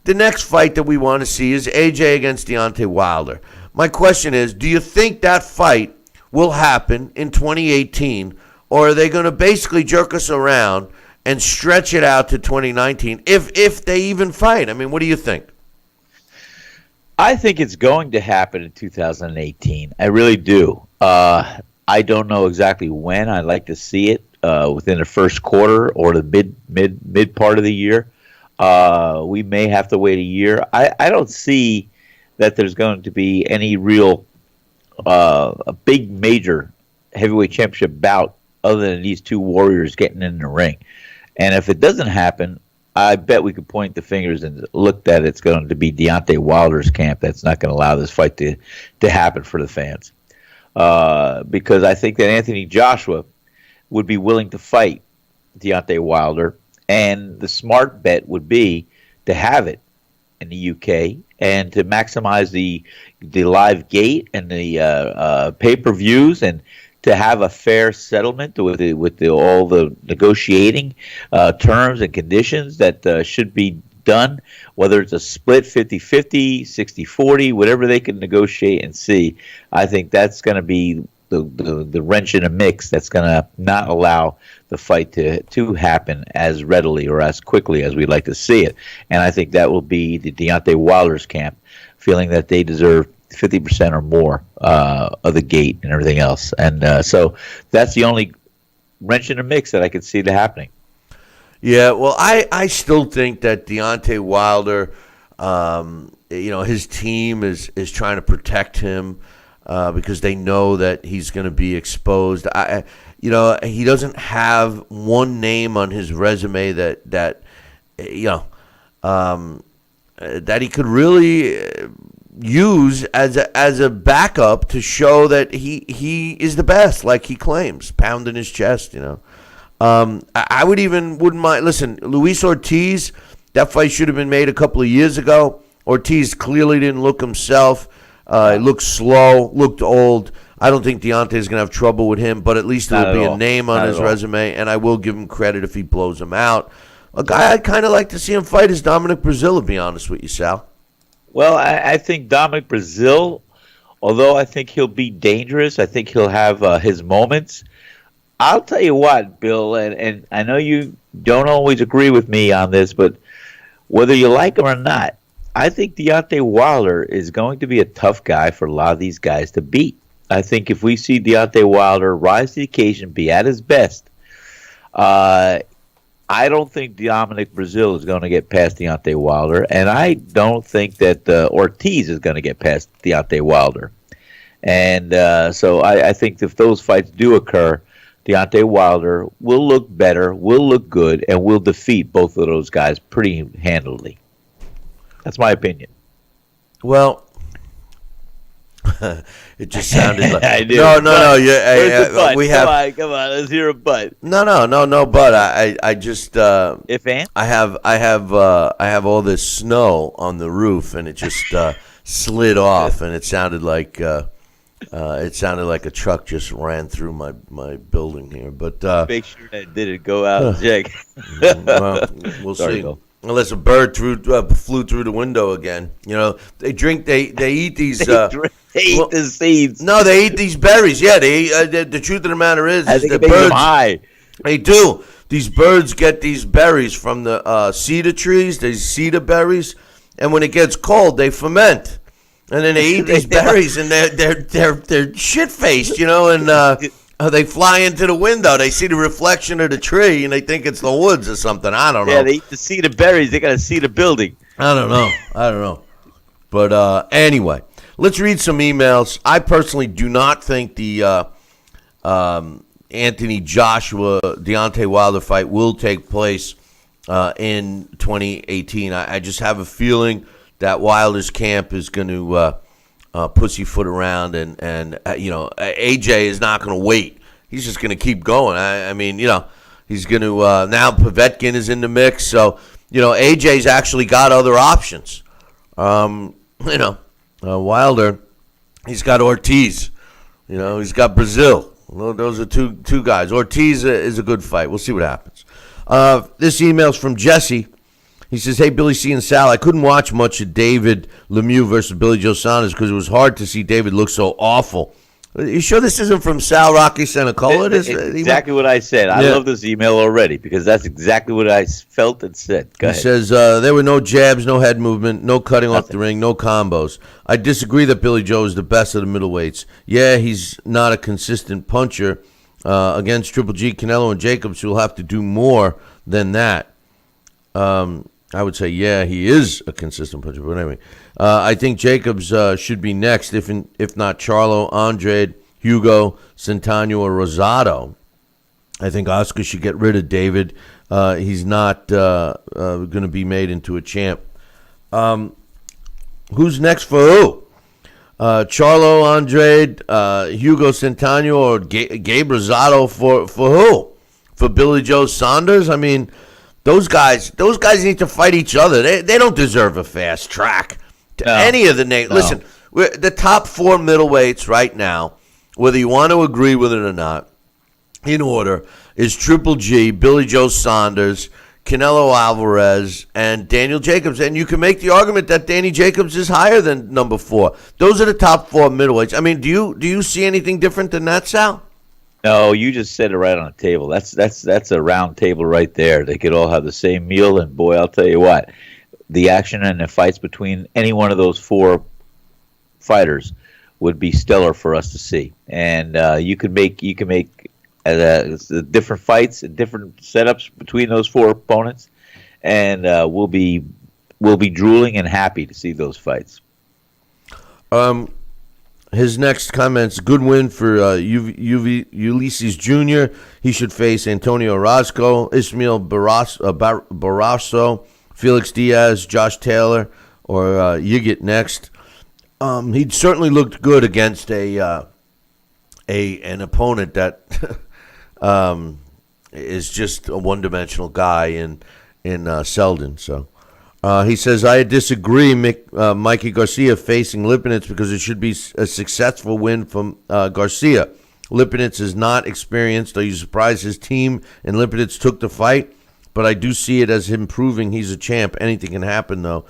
the next fight that we want to see is AJ against Deontay Wilder. My question is, do you think that fight will happen in 2018, or are they going to basically jerk us around and stretch it out to 2019, if they even fight? I mean, what do you think? I think it's going to happen in 2018. I really do. I don't know exactly when. I'd like to see it within the first quarter or the mid part of the year. We may have to wait a year. I don't see that there's going to be any real a big major heavyweight championship bout other than these 2 warriors getting in the ring. And if it doesn't happen, I bet we could point the fingers and look that it's going to be Deontay Wilder's camp that's not going to allow this fight to happen for the fans. Because I think that Anthony Joshua would be willing to fight Deontay Wilder, and the smart bet would be to have it in the UK and to maximize the live gate and the pay-per-views, and to have a fair settlement with all the negotiating terms and conditions that should be done, whether it's a split 50-50, 60-40, whatever they can negotiate and see. I think that's going to be the wrench in a mix that's going to not allow the fight to happen as readily or as quickly as we'd like to see it. And I think that will be the Deontay Wilder's camp, feeling that they deserve 50% or more of the gate and everything else. And so that's the only wrench in the mix that I could see happening. Yeah, well, I still think that Deontay Wilder, his team is trying to protect him because they know that he's going to be exposed. He doesn't have one name on his resume that he could really use as a backup to show that he is the best, like he claims, pounding his chest. I wouldn't mind. Listen, Luis Ortiz, that fight should have been made a couple of years ago. Ortiz clearly didn't look himself. He looked slow, looked old. I don't think Deontay's going to have trouble with him, but at least there'll be a name on his resume, and I will give him credit if he blows him out. A guy I'd kind of like to see him fight is Dominic Breazeale, to be honest with you, Sal. Well, I think Dominic Breazeale, although I think he'll be dangerous, I think he'll have his moments. I'll tell you what, Bill, and I know you don't always agree with me on this, but whether you like him or not, I think Deontay Wilder is going to be a tough guy for a lot of these guys to beat. I think if we see Deontay Wilder rise to the occasion, be at his best, I don't think Dominic Breazeale is going to get past Deontay Wilder, and I don't think that Ortiz is going to get past Deontay Wilder. And so I think if those fights do occur, Deontay Wilder will look better, will look good, and will defeat both of those guys pretty handily. That's my opinion. Well, it just sounded like I do. No. Come on. Let's hear a butt. No. But I just if and I have all this snow on the roof, and it just slid off, and it sounded like a truck just ran through my building here. But make sure that didn't go out and check. Well, we'll see. Unless a bird flew through the window again. They eat these. They eat the seeds. No, they eat these berries. Yeah, the truth of the matter is I think the it makes birds. them high. They do. These birds get these berries from the cedar trees. These cedar berries, and when it gets cold, they ferment, and then they eat these berries, and they're shit faced, and. They fly into the window. They see the reflection of the tree, and they think it's the woods or something. I don't know. Yeah, they eat the cedar berries. They got to see the building. I don't know. But anyway, let's read some emails. I personally do not think the Anthony Joshua Deontay Wilder fight will take place in 2018. I just have a feeling that Wilder's camp is going to pussyfoot around, and AJ is not going to wait. He's just going to keep going. I mean, he's going to now Povetkin is in the mix, so AJ's actually got other options. Wilder, he's got Ortiz. He's got Breazeale. Those are two guys. Ortiz is a good fight. We'll see what happens. This email's from Jesse. He says, "Hey, Billy C and Sal, I couldn't watch much of David Lemieux versus Billy Joe Saunders because it was hard to see David look so awful." Are you sure this isn't from Sal Rocky Cenicola? It's exactly what I said. I love this email already because that's exactly what I felt and said. Go ahead. He says, there were no jabs, no head movement, no cutting off the ring, no combos. I disagree that Billy Joe is the best of the middleweights. Yeah, he's not a consistent puncher. Against Triple G, Canelo, and Jacobs, who will have to do more than that. I would say, yeah, he is a consistent puncher. But anyway, I think Jacobs should be next, if not Charlo, Andrade, Hugo, Centeno, or Rosado. I think Oscar should get rid of David. He's not going to be made into a champ. Who's next for who? Charlo, Andrade, Hugo Centeno, or Gabe Rosado for who? For Billy Joe Saunders? I mean, those guys need to fight each other. They don't deserve a fast track to any of the names. No. Listen, the top four middleweights right now, whether you want to agree with it or not, in order, is Triple G, Billy Joe Saunders, Canelo Alvarez, and Daniel Jacobs. And you can make the argument that Danny Jacobs is higher than number 4. Those are the top 4 middleweights. I mean, do you see anything different than that, Sal? No, you just said it right on the table. That's a round table right there. They could all have the same meal, and boy, I'll tell you what, the action and the fights between any one of those 4 fighters would be stellar for us to see. And you can make different fights and different setups between those 4 opponents, and we'll be drooling and happy to see those fights. His next comments: good win for Ulysses Jr. He should face Antonio Orozco, Ismael Barroso, Felix Diaz, Josh Taylor, or Yigit next. He certainly looked good against an opponent that is just a one-dimensional guy in Selden. So he says, I disagree. Mikey Garcia facing Lipinets because it should be a successful win from Garcia. Lipinets is not experienced. Are you surprised his team and Lipinets took the fight? But I do see it as him proving he's a champ. Anything can happen, though.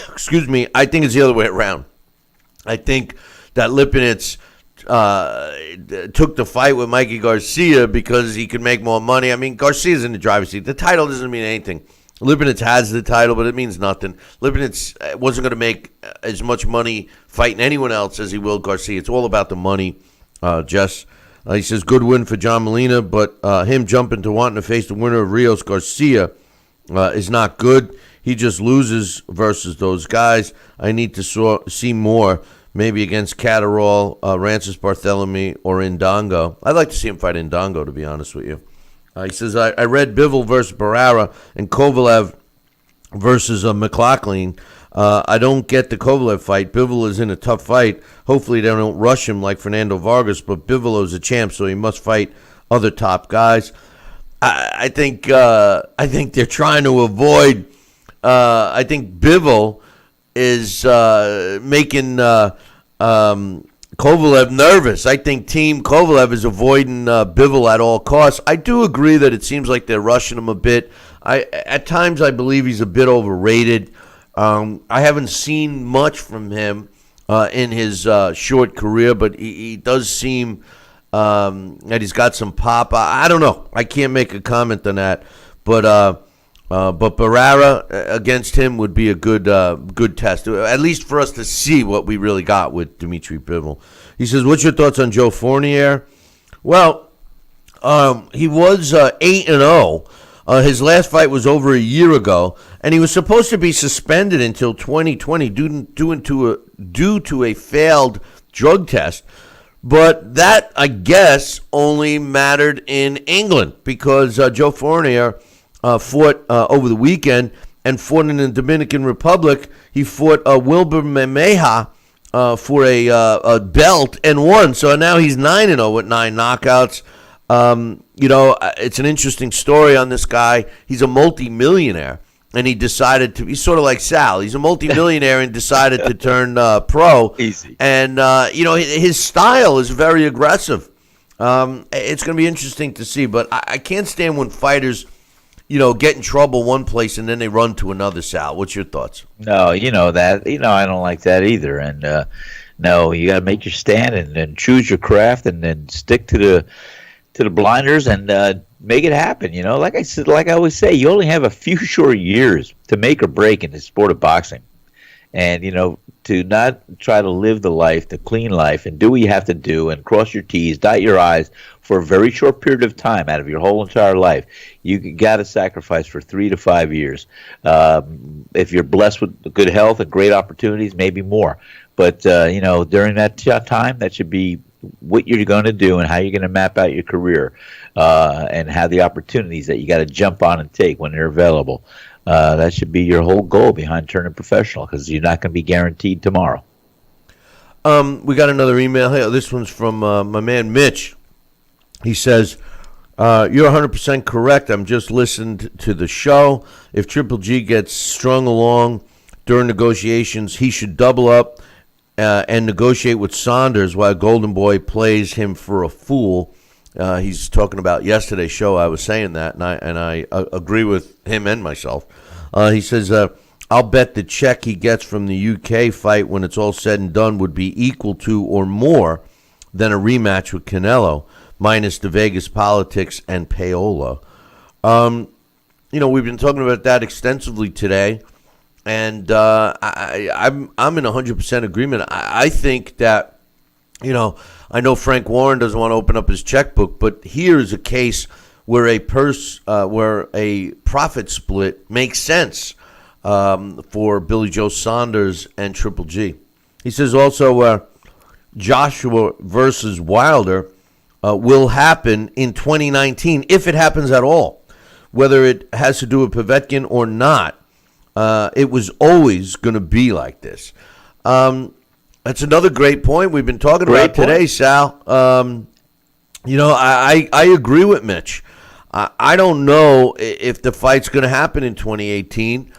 Excuse me. I think it's the other way around. I think that Lipinets took the fight with Mikey Garcia because he could make more money. I mean, Garcia's in the driver's seat. The title doesn't mean anything. Lipinets has the title, but it means nothing. Lipinets wasn't going to make as much money fighting anyone else as he will Garcia. It's all about the money, Jess. He says, good win for John Molina, but him jumping to wanting to face the winner of Rios Garcia is not good. He just loses versus those guys. I need to see more, maybe against Catterall, Rancis Barthélemy, or Indongo. I'd like to see him fight Indongo, to be honest with you. He says, I read Bivol versus Barrera and Kovalev versus McLaughlin. I don't get the Kovalev fight. Bivol is in a tough fight. Hopefully they don't rush him like Fernando Vargas, but Bivol is a champ, so he must fight other top guys. I think they're trying to avoid. I think Bivol is making Kovalev nervous. I think Team Kovalev is avoiding Bivol at all costs. I do agree that it seems like they're rushing him a bit. At times I believe he's a bit overrated. I haven't seen much from him in his short career, but he does seem that he's got some pop. I don't know. I can't make a comment on that, but Barrera against him would be a good test, at least for us to see what we really got with Dimitri Bivol. He says, what's your thoughts on Joe Fournier? Well, he was 8-0. His last fight was over a year ago, and he was supposed to be suspended until 2020 due to a failed drug test. But that, I guess, only mattered in England because Joe Fournier fought over the weekend and fought in the Dominican Republic. He fought Wilber Memeja for a belt and won. So now he's 9-0 with 9 knockouts. It's an interesting story on this guy. He's a multi-millionaire, and he's sort of like Sal. He's a multi-millionaire and decided to turn pro. Easy. And, his style is very aggressive. It's going to be interesting to see, but I can't stand when fighters get in trouble one place and then they run to another, Sal. What's your thoughts? No, that. I don't like that either. And no, you got to make your stand and choose your craft and then stick to the blinders and make it happen. Like I said, like I always say, you only have a few short years to make or break in the sport of boxing. And, to not try to live the clean life and do what you have to do and cross your T's, dot your I's for a very short period of time out of your whole entire life. You got to sacrifice for 3 to 5 years. If you're blessed with good health and great opportunities, maybe more. But, during that time, that should be what you're going to do and how you're going to map out your career and have the opportunities that you got to jump on and take when they're available. That should be your whole goal behind turning professional because you're not going to be guaranteed tomorrow. We got another email here. This one's from my man Mitch. He says, you're 100% correct. I'm just listened to the show. If Triple G gets strung along during negotiations, he should double up and negotiate with Saunders while Golden Boy plays him for a fool He's talking about yesterday's show. I was saying that, and I agree with him and myself. He says, I'll bet the check he gets from the UK fight when it's all said and done would be equal to or more than a rematch with Canelo, minus the Vegas politics and payola. We've been talking about that extensively today, and I'm in 100% agreement. I think that, I know Frank Warren doesn't want to open up his checkbook, but here's a case where a profit split makes sense for Billy Joe Saunders and Triple G. He says also Joshua versus Wilder will happen in 2019, if it happens at all. Whether it has to do with Povetkin or not, it was always going to be like this. That's another great point we've been talking about today, Sal. I agree with Mitch. I don't know if the fight's going to happen in 2018.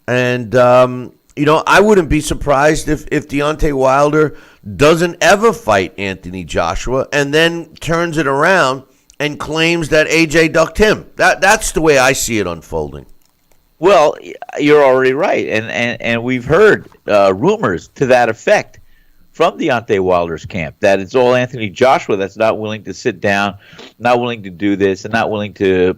And, I wouldn't be surprised if Deontay Wilder doesn't ever fight Anthony Joshua and then turns it around and claims that AJ ducked him. That's the way I see it unfolding. Well, you're already right. And we've heard rumors to that effect from Deontay Wilder's camp, that it's all Anthony Joshua that's not willing to sit down, not willing to do this, and not willing to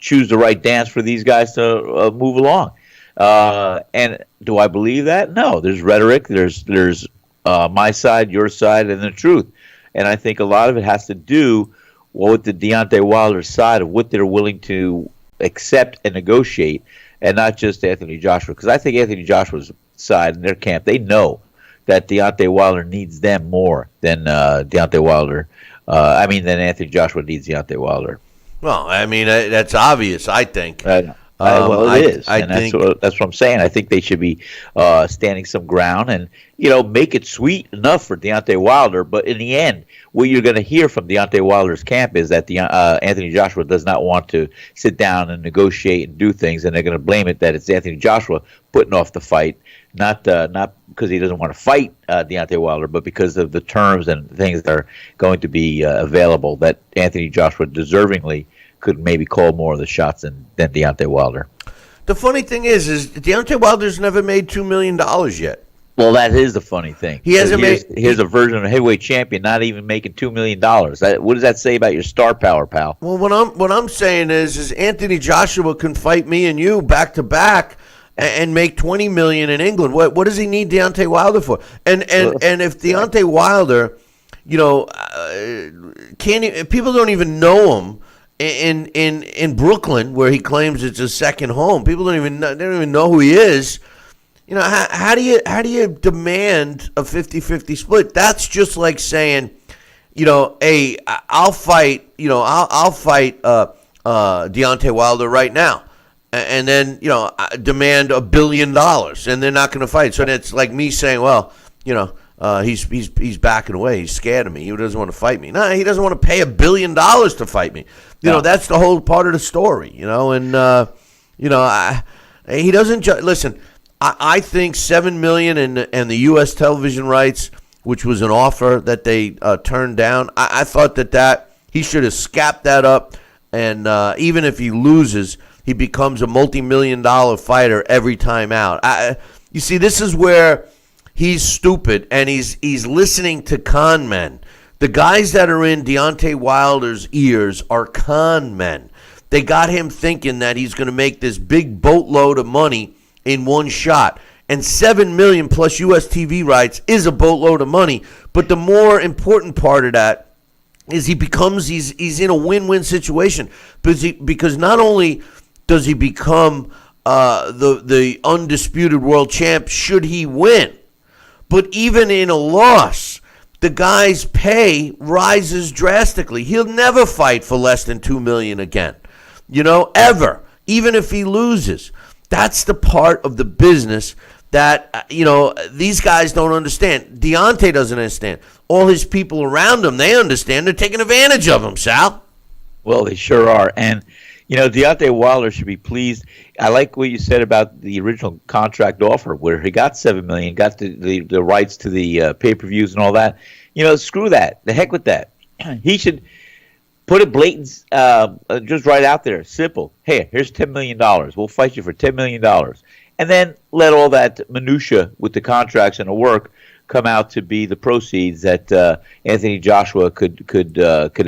choose the right dance for these guys to move along. And do I believe that? No. There's rhetoric. There's my side, your side, and the truth. And I think a lot of it has to do with the Deontay Wilder side of what they're willing to accept and negotiate, and not just Anthony Joshua. Because I think Anthony Joshua's side and their camp, they know that Deontay Wilder needs them more than than Anthony Joshua needs Deontay Wilder. Well, that's obvious, I think. Well, it is, and that's what I'm saying. I think they should be standing some ground and, make it sweet enough for Deontay Wilder. But in the end, what you're going to hear from Deontay Wilder's camp is that Anthony Joshua does not want to sit down and negotiate and do things, and they're going to blame it that it's Anthony Joshua putting off the fight, not because he doesn't want to fight Deontay Wilder, but because of the terms and things that are going to be available that Anthony Joshua deservingly could maybe call more of the shots than Deontay Wilder. The funny thing is Deontay Wilder's never made $2 million yet. Well, that is the funny thing. He hasn't made. Here's a version of a heavyweight champion not even making $2 million. What does that say about your star power, pal? Well, what I'm saying is Anthony Joshua can fight me and you back to back and make $20 million in England. What does he need Deontay Wilder for? And if Deontay Wilder, people don't even know him in Brooklyn, where he claims it's his second home. People don't even know who he is. How do you demand a 50-50 split? That's just like saying, hey, I'll fight Deontay Wilder right now, and then demand $1 billion, and they're not going to fight. So it's like me saying, well, he's backing away. He's scared of me. He doesn't want to fight me. No, he doesn't want to pay $1 billion to fight me. That's the whole part of the story. He doesn't listen. I think $7 million and the U.S. television rights, which was an offer that they turned down. I thought that he should have scapped that up, and even if he loses, he becomes a multi-million-dollar fighter every time out. You see, this is where he's stupid, and he's listening to con men. The guys that are in Deontay Wilder's ears are con men. They got him thinking that he's going to make this big boatload of money in one shot. And $7 million plus U.S. TV rights is a boatload of money. But the more important part of that is he's in a win-win situation. Because not only does he become the undisputed world champ should he win, but even in a loss, the guy's pay rises drastically. He'll never fight for less than $2 million again, ever, even if he loses. That's the part of the business that, these guys don't understand. Deontay doesn't understand. All his people around him, they understand. They're taking advantage of him, Sal. Well, they sure are. And, Deontay Wilder should be pleased. I like what you said about the original contract offer where he got $7 million, got the rights to the pay-per-views and all that. Screw that. The heck with that. He should Put it blatant, just right out there. Simple. Hey, here's $10 million. We'll fight you for $10 million. And then let all that minutia with the contracts and the work come out to be the proceeds that Anthony Joshua could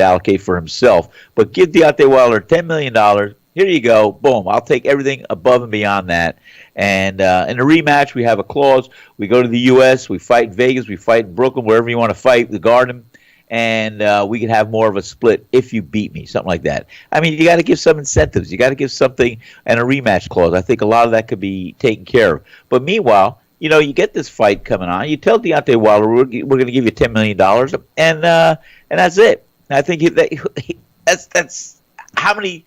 allocate for himself. But give Deontay Wilder $10 million. Here you go. Boom. I'll take everything above and beyond that. And in a rematch, we have a clause. We go to the U.S., we fight in Vegas, we fight in Brooklyn, wherever you want to fight, the Garden. And we can have more of a split if you beat me, something like that. I mean, you got to give some incentives. You got to give something and a rematch clause. I think a lot of that could be taken care of. But meanwhile, you get this fight coming on. You tell Deontay Wilder, we're going to give you $10 million, and that's it. I think that's how many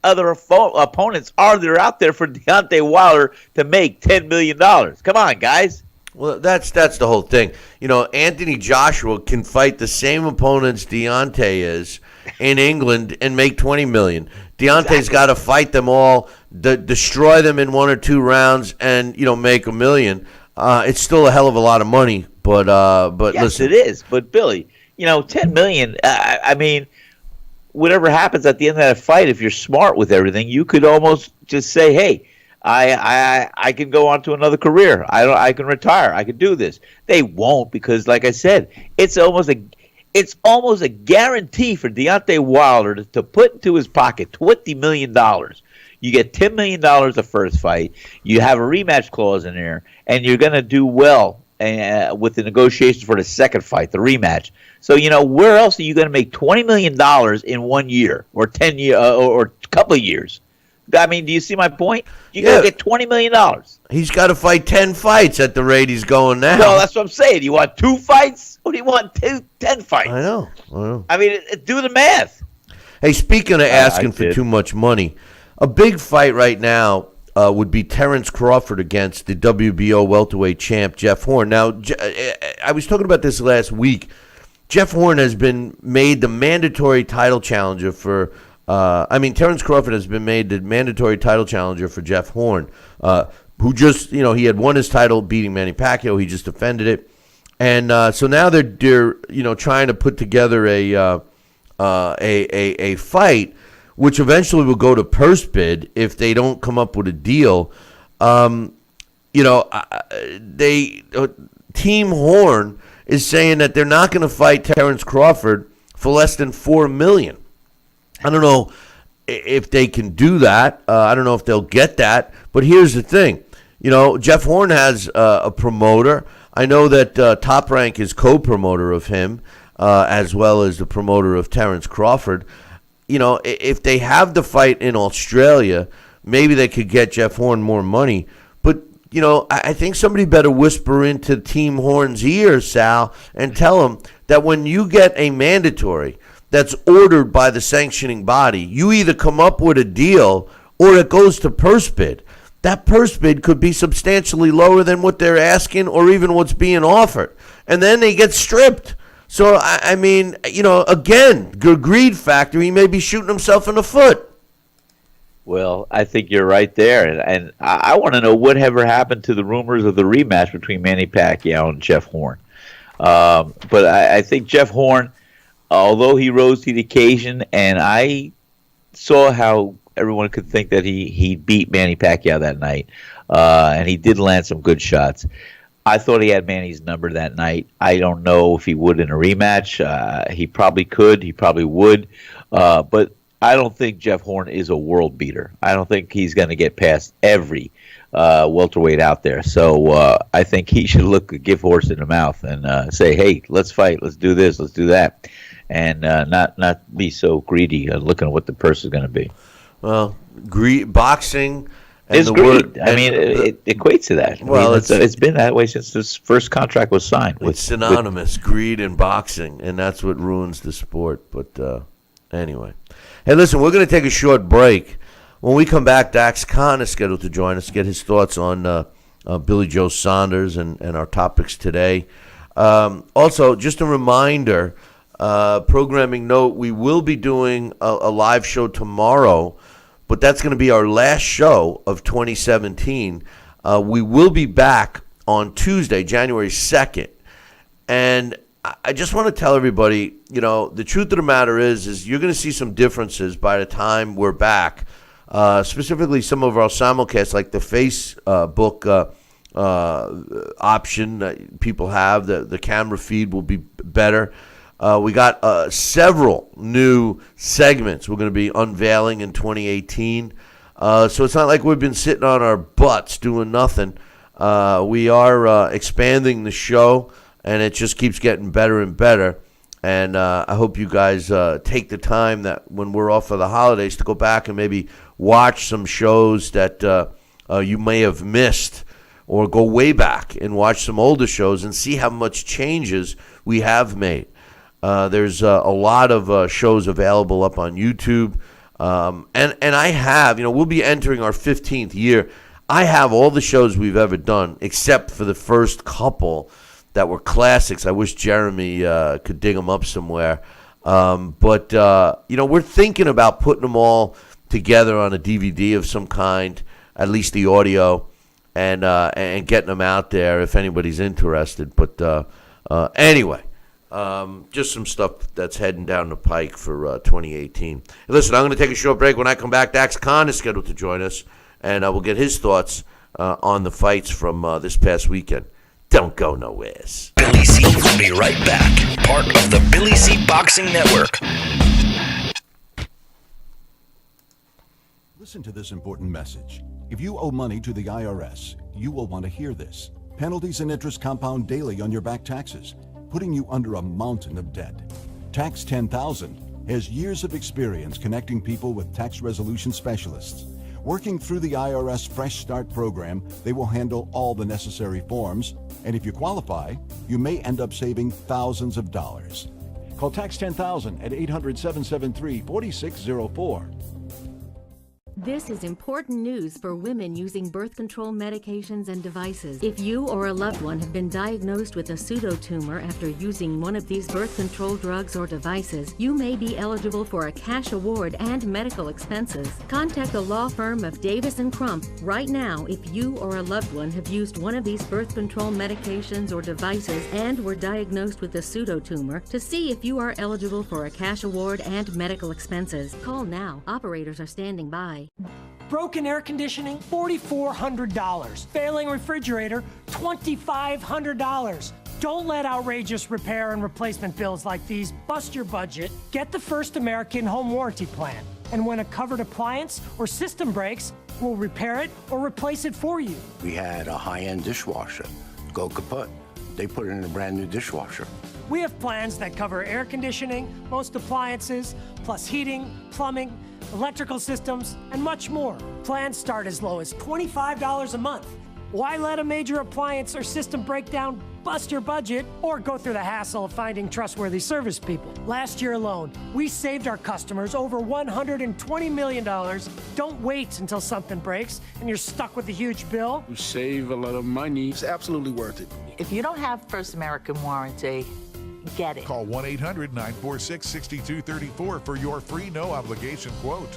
other opponents are there out there for Deontay Wilder to make $10 million? Come on, guys. Well, that's the whole thing. Anthony Joshua can fight the same opponents Deontay is in England and make $20 million. Deontay's got to fight them all, destroy them in 1 or 2 rounds, and make $1 million. It's still a hell of a lot of money, but yes, listen, it is. But Billy, $10 million. I mean, whatever happens at the end of that fight, if you're smart with everything, you could almost just say, "Hey, I can go on to another career. I can retire. I can do this." They won't, because, like I said, it's almost a guarantee for Deontay Wilder to put into his pocket $20 million. You get $10 million the first fight. You have a rematch clause in there, and you're going to do well with the negotiations for the second fight, the rematch. So, where else are you going to make $20 million in 1 year or 10 years or a couple of years? I mean, do you see my point? You're going to get $20 million. He's got to fight 10 fights at the rate he's going now. No, that's what I'm saying. You want 2 fights? Or do you want 10 fights? I know. I mean, do the math. Hey, speaking of asking for too much money, a big fight right now would be Terence Crawford against the WBO welterweight champ Jeff Horn. Now, I was talking about this last week. Jeff Horn has been made the mandatory title challenger for Terence Crawford has been made the mandatory title challenger for Jeff Horn, who just, he had won his title beating Manny Pacquiao. He just defended it. And so now they're trying to put together a fight, which eventually will go to purse bid if they don't come up with a deal. Team Horn is saying that they're not going to fight Terence Crawford for less than $4 million. I don't know if they can do that. I don't know if they'll get that. But here's the thing. Jeff Horn has a promoter. I know that Top Rank is co-promoter of him, as well as the promoter of Terence Crawford. If they have the fight in Australia, maybe they could get Jeff Horn more money. But, I think somebody better whisper into Team Horn's ear, Sal, and tell him that when you get a mandatory that's ordered by the sanctioning body, you either come up with a deal or it goes to purse bid. That purse bid could be substantially lower than what they're asking or even what's being offered. And then they get stripped. So, again, greed factor, he may be shooting himself in the foot. Well, I think you're right there. And I want to know whatever happened to the rumors of the rematch between Manny Pacquiao and Jeff Horn. But I think Jeff Horn, although he rose to the occasion, and I saw how everyone could think that he beat Manny Pacquiao that night, and he did land some good shots. I thought he had Manny's number that night. I don't know if he would in a rematch. He probably could. He probably would. But I don't think Jeff Horn is a world beater. I don't think he's going to get past every welterweight out there. So I think he should give horse in the mouth and say, hey, let's fight. Let's do this. Let's do that. And not be so greedy looking at what the purse is going to be. Well, boxing is greed. It equates to that. Well, it's been that way since this first contract was signed. It's synonymous, greed and boxing, and that's what ruins the sport. But anyway. Hey, listen, we're going to take a short break. When we come back, Dax Caan is scheduled to join us, get his thoughts on Billy Joe Saunders and our topics today. Also, just a reminder, programming note, we will be doing a live show tomorrow, but that's going to be our last show of 2017. We will be back on Tuesday, January 2nd. And I just want to tell everybody, the truth of the matter is you're going to see some differences by the time we're back. Specifically, some of our simulcasts, like the Facebook option that people have, the camera feed will be better. We got several new segments we're going to be unveiling in 2018. So it's not like we've been sitting on our butts doing nothing. We are expanding the show, and it just keeps getting better and better. And I hope you guys take the time that when we're off for the holidays to go back and maybe watch some shows that you may have missed, or go way back and watch some older shows and see how much changes we have made. There's a lot of shows available up on YouTube. And I have, we'll be entering our 15th year. I have all the shows we've ever done except for the first couple that were classics. I wish Jeremy could dig them up somewhere. But we're thinking about putting them all together on a DVD of some kind, at least the audio, and getting them out there if anybody's interested. But anyway, just some stuff that's heading down the pike for 2018. Listen, I'm going to take a short break. When I come back, Dax Caan is scheduled to join us, and we'll get his thoughts on the fights from this past weekend. Don't go nowhere. Billy C will be right back. Part of the Billy C Boxing Network. Listen to this important message. If you owe money to the IRS, you will want to hear this. Penalties and interest compound daily on your back taxes, putting you under a mountain of debt. Tax 10,000 has years of experience connecting people with tax resolution specialists. Working through the IRS Fresh Start program, they will handle all the necessary forms, and if you qualify, you may end up saving thousands of dollars. Call Tax 10,000 at 800-773-4604. This is important news for women using birth control medications and devices. If you or a loved one have been diagnosed with a pseudotumor after using one of these birth control drugs or devices, you may be eligible for a cash award and medical expenses. Contact the law firm of Davis & Crump right now if you or a loved one have used one of these birth control medications or devices and were diagnosed with a pseudotumor to see if you are eligible for a cash award and medical expenses. Call now. Operators are standing by. Broken air conditioning, $4,400. Failing refrigerator, $2,500. Don't let outrageous repair and replacement bills like these bust your budget. Get the First American Home Warranty Plan. And when a covered appliance or system breaks, we'll repair it or replace it for you. We had a high-end dishwasher go kaput. They put it in a brand new dishwasher. We have plans that cover air conditioning, most appliances, plus heating, plumbing, electrical systems, and much more. Plans start as low as $25 a month. Why let a major appliance or system breakdown bust your budget or go through the hassle of finding trustworthy service people? Last year alone, we saved our customers over $120 million. Don't wait until something breaks and you're stuck with a huge bill. You save a lot of money. It's absolutely worth it. If you don't have First American Warranty, get it. Call 1-800-946-6234 for your free no-obligation quote.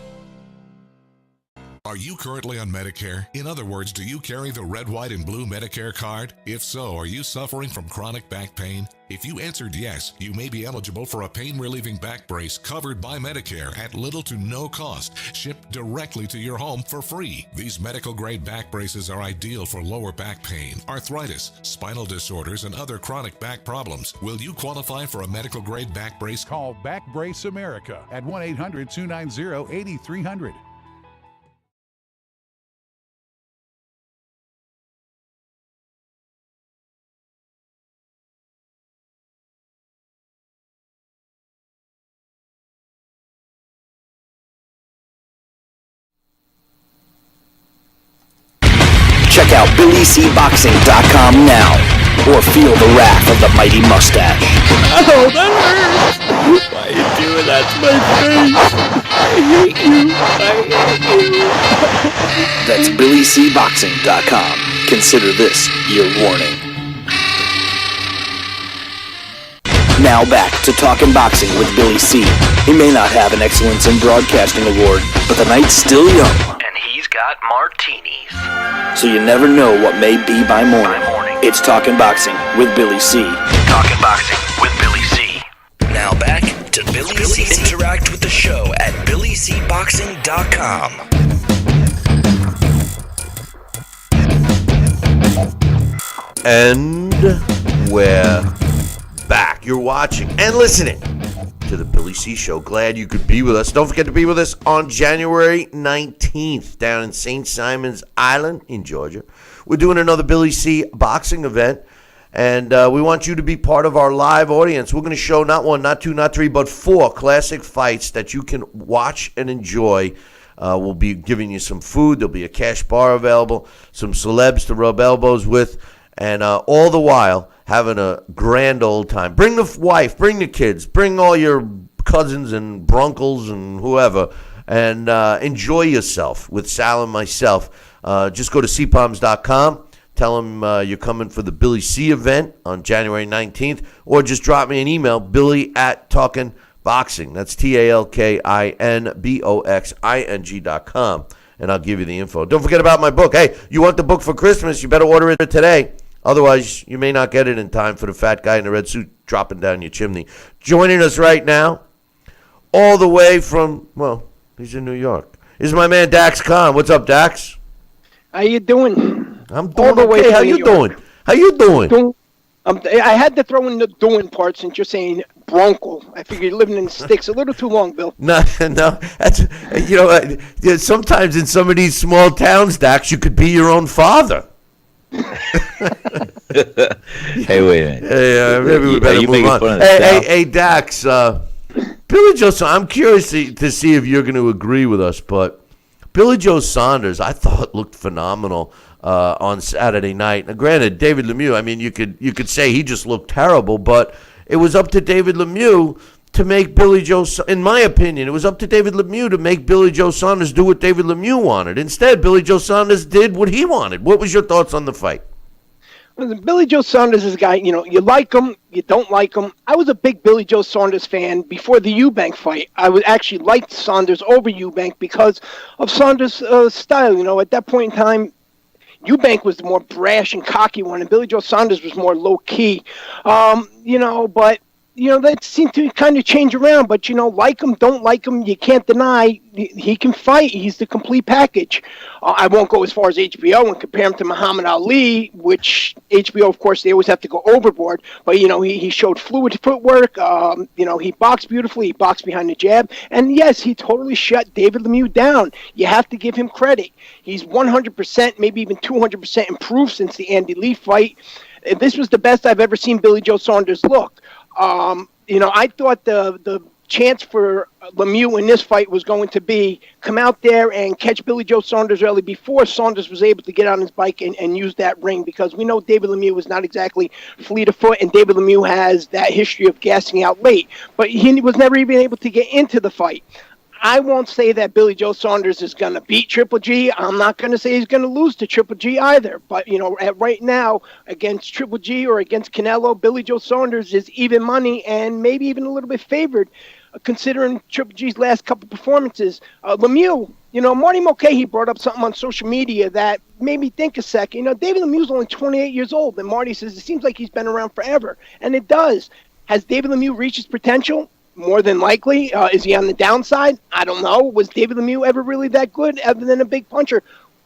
Are you currently on Medicare? In other words, do you carry the red, white, and blue Medicare card? If so, are you suffering from chronic back pain? If you answered yes, you may be eligible for a pain-relieving back brace covered by Medicare at little to no cost, shipped directly to your home for free. These medical-grade back braces are ideal for lower back pain, arthritis, spinal disorders, and other chronic back problems. Will you qualify for a medical-grade back brace? Call Back Brace America at 1-800-290-8300. Check out BillyCBoxing.com now, or feel the wrath of the mighty mustache. Oh, that hurts! Why are you doing that to my face? I hate you. That's BillyCBoxing.com. Consider this your warning. Now back to Talkin' Boxing with Billy C. He may not have an Excellence in Broadcasting award, but the night's still young. And he's got martinis. So you never know what may be by morning. It's Talkin' Boxing with Billy C. Talkin' Boxing with to Billy C. Interact with the show at BillyCBoxing.com. And we're back. You're watching and listening to the Billy C. Show. Glad you could be with us. Don't forget to be with us on January 19th down in St. Simon's Island in Georgia. We're doing another Billy C. boxing event, and we want you to be part of our live audience. We're going to show not one, not two, not three, but 4 classic fights that you can watch and enjoy. We'll be giving you some food. There'll be a cash bar available, some celebs to rub elbows with, and all the while having a grand old time. Bring the wife, bring the kids, bring all your cousins and brunkles and whoever, and enjoy yourself with Sal and myself. Just go to cpoms.com. Tell them you're coming for the Billy C event on January 19th, or just drop me an email, billy@talkinboxing. That's TALKINBOXING.com, and I'll give you the info. Don't forget about my book. Hey, you want the book for Christmas, you better order it today. Otherwise, you may not get it in time for the fat guy in the red suit dropping down your chimney. Joining us right now, all the way from, well, he's in New York, is my man Dax Khan. What's up, Dax? How you doing? I'm doing okay. How you doing? How you doing? I had to throw in the doing part since you're saying bronco. I figure you're living in the sticks a little too long, Bill. No, that's, sometimes in some of these small towns, Dax, you could be your own father. Hey, wait a minute. Hey, maybe we better move on. Hey, Dax. Billy Joe, I'm curious to see if you're going to agree with us, but Billy Joe Saunders, I thought looked phenomenal on Saturday night. Now, granted, David Lemieux, I mean, you could say he just looked terrible, but it was up to David Lemieux to make Billy Joe, in my opinion, it was up to David Lemieux to make Billy Joe Saunders do what David Lemieux wanted. Instead, Billy Joe Saunders did what he wanted. What was your thoughts on the fight? Billy Joe Saunders is a guy, you like him, you don't like him. I was a big Billy Joe Saunders fan before the Eubank fight. I would actually liked Saunders over Eubank because of Saunders' style. At that point in time, Eubank was the more brash and cocky one, and Billy Joe Saunders was more low-key. But that seemed to kind of change around. But, like him, don't like him, you can't deny he can fight. He's the complete package. I won't go as far as HBO and compare him to Muhammad Ali, which HBO, of course, they always have to go overboard. But, he showed fluid footwork. He boxed beautifully. He boxed behind the jab. And, yes, he totally shut David Lemieux down. You have to give him credit. He's 100%, maybe even 200% improved since the Andy Lee fight. This was the best I've ever seen Billy Joe Saunders look. I thought the chance for Lemieux in this fight was going to be come out there and catch Billy Joe Saunders early before Saunders was able to get on his bike and use that ring, because we know David Lemieux was not exactly fleet of foot, and David Lemieux has that history of gassing out late, but he was never even able to get into the fight. I won't say that Billy Joe Saunders is going to beat Triple G. I'm not going to say he's going to lose to Triple G either. But, right now, against Triple G or against Canelo, Billy Joe Saunders is even money and maybe even a little bit favored, considering Triple G's last couple performances. Lemieux, Marty Mulcahy brought up something on social media that made me think a second. David Lemieux's only 28 years old, and Marty says it seems like he's been around forever. And it does. Has David Lemieux reached his potential? More than likely. Is he on the downside? I don't know. Was David Lemieux ever really that good other than a big puncher?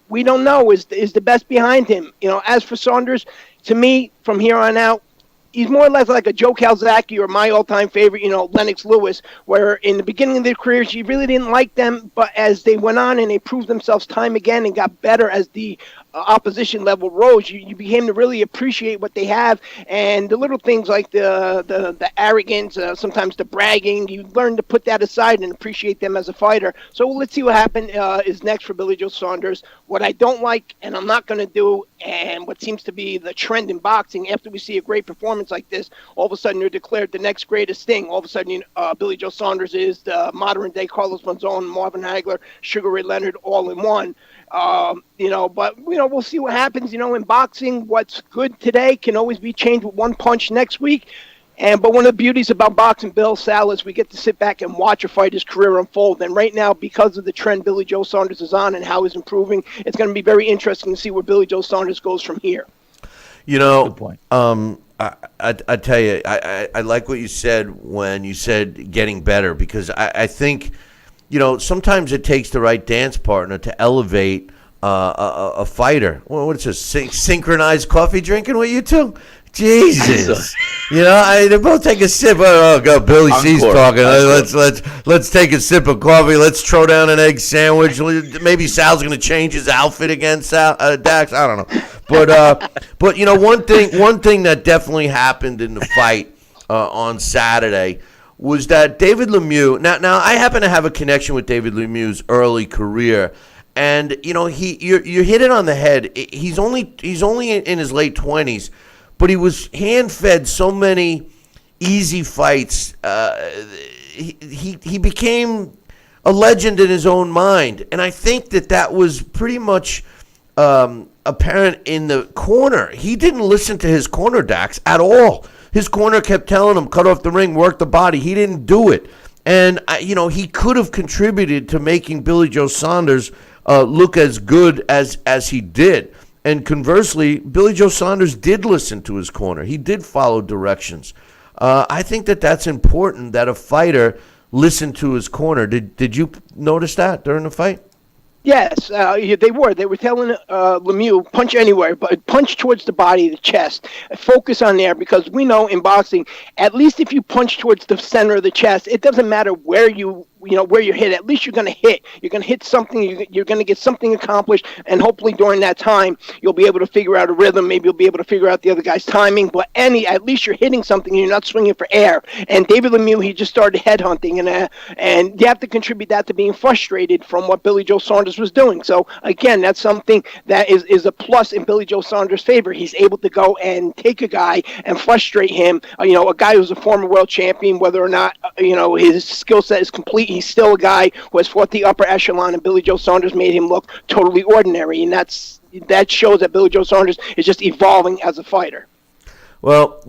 We don't know. Is the best behind him? As for Saunders, to me, from here on out, he's more or less like a Joe Calzaghe or my all-time favorite, Lennox Lewis, where in the beginning of their careers, you really didn't like them, but as they went on and they proved themselves time again and got better as the opposition level rose, you became to really appreciate what they have, and the little things like the arrogance, sometimes the bragging, you learn to put that aside and appreciate them as a fighter. So let's see what happens is next for Billy Joe Saunders. What I don't like, and I'm not going to do, and what seems to be the trend in boxing, after we see a great performance like this, all of a sudden you're declared the next greatest thing. All of a sudden, Billy Joe Saunders is the modern-day Carlos Monzon, Marvin Hagler, Sugar Ray Leonard, all in one. But we'll see what happens. In boxing, what's good today can always be changed with one punch next week. But one of the beauties about boxing, Bill, Sal, is we get to sit back and watch a fighter's career unfold. And right now, because of the trend Billy Joe Saunders is on and how he's improving, it's going to be very interesting to see where Billy Joe Saunders goes from here. Good point. I tell you, I like what you said when you said getting better, because I think, sometimes it takes the right dance partner to elevate a fighter. Well, what is this, synchronized coffee drinking with you two? Jesus, they both take a sip. Oh, go, Billy C's talking. Let's take a sip of coffee. Let's throw down an egg sandwich. Maybe Sal's going to change his outfit against Dax. I don't know, but one thing that definitely happened in the fight on Saturday was that David Lemieux. Now I happen to have a connection with David Lemieux's early career. And you're hit it on the head. He's only in his late 20s. But he was hand-fed so many easy fights. He became a legend in his own mind. And I think that was pretty much apparent in the corner. He didn't listen to his corner, Dax, at all. His corner kept telling him, cut off the ring, work the body. He didn't do it. And, he could have contributed to making Billy Joe Saunders look as good as he did. And conversely, Billy Joe Saunders did listen to his corner. He did follow directions. I think that's important, that a fighter listened to his corner. Did you notice that during the fight? Yes, they were. They were telling Lemieux, punch anywhere, but punch towards the body, the chest. Focus on there, because we know in boxing, at least if you punch towards the center of the chest, it doesn't matter where where you're hit. At least you're going to hit. You're going to hit something. You're going to get something accomplished, and hopefully during that time, you'll be able to figure out a rhythm. Maybe you'll be able to figure out the other guy's timing. But at least you're hitting something, and you're not swinging for air. And David Lemieux, he just started headhunting, and you have to contribute that to being frustrated from what Billy Joe Saunders was doing. So again, that's something that is a plus in Billy Joe Saunders' favor. He's able to go and take a guy and frustrate him. A guy who's a former world champion, whether or not his skill set is complete, he's still a guy who has fought the upper echelon, and Billy Joe Saunders made him look totally ordinary. And that shows that Billy Joe Saunders is just evolving as a fighter. Well,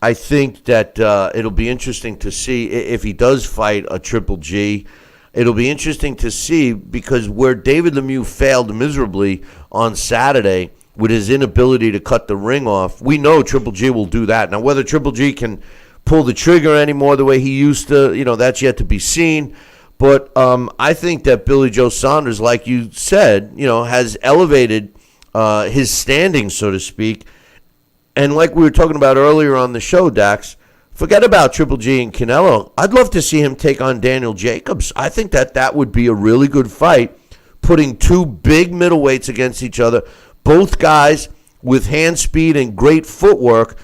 I think that it'll be interesting to see if he does fight a Triple G. It'll be interesting to see, because where David Lemieux failed miserably on Saturday with his inability to cut the ring off, we know Triple G will do that. Now, whether Triple G can pull the trigger anymore the way he used to, that's yet to be seen. But I think that Billy Joe Saunders, like you said, has elevated his standing, so to speak. And like we were talking about earlier on the show, Dax, forget about Triple G and Canelo. I'd love to see him take on Daniel Jacobs. I think that would be a really good fight, putting two big middleweights against each other, both guys with hand speed and great footwork.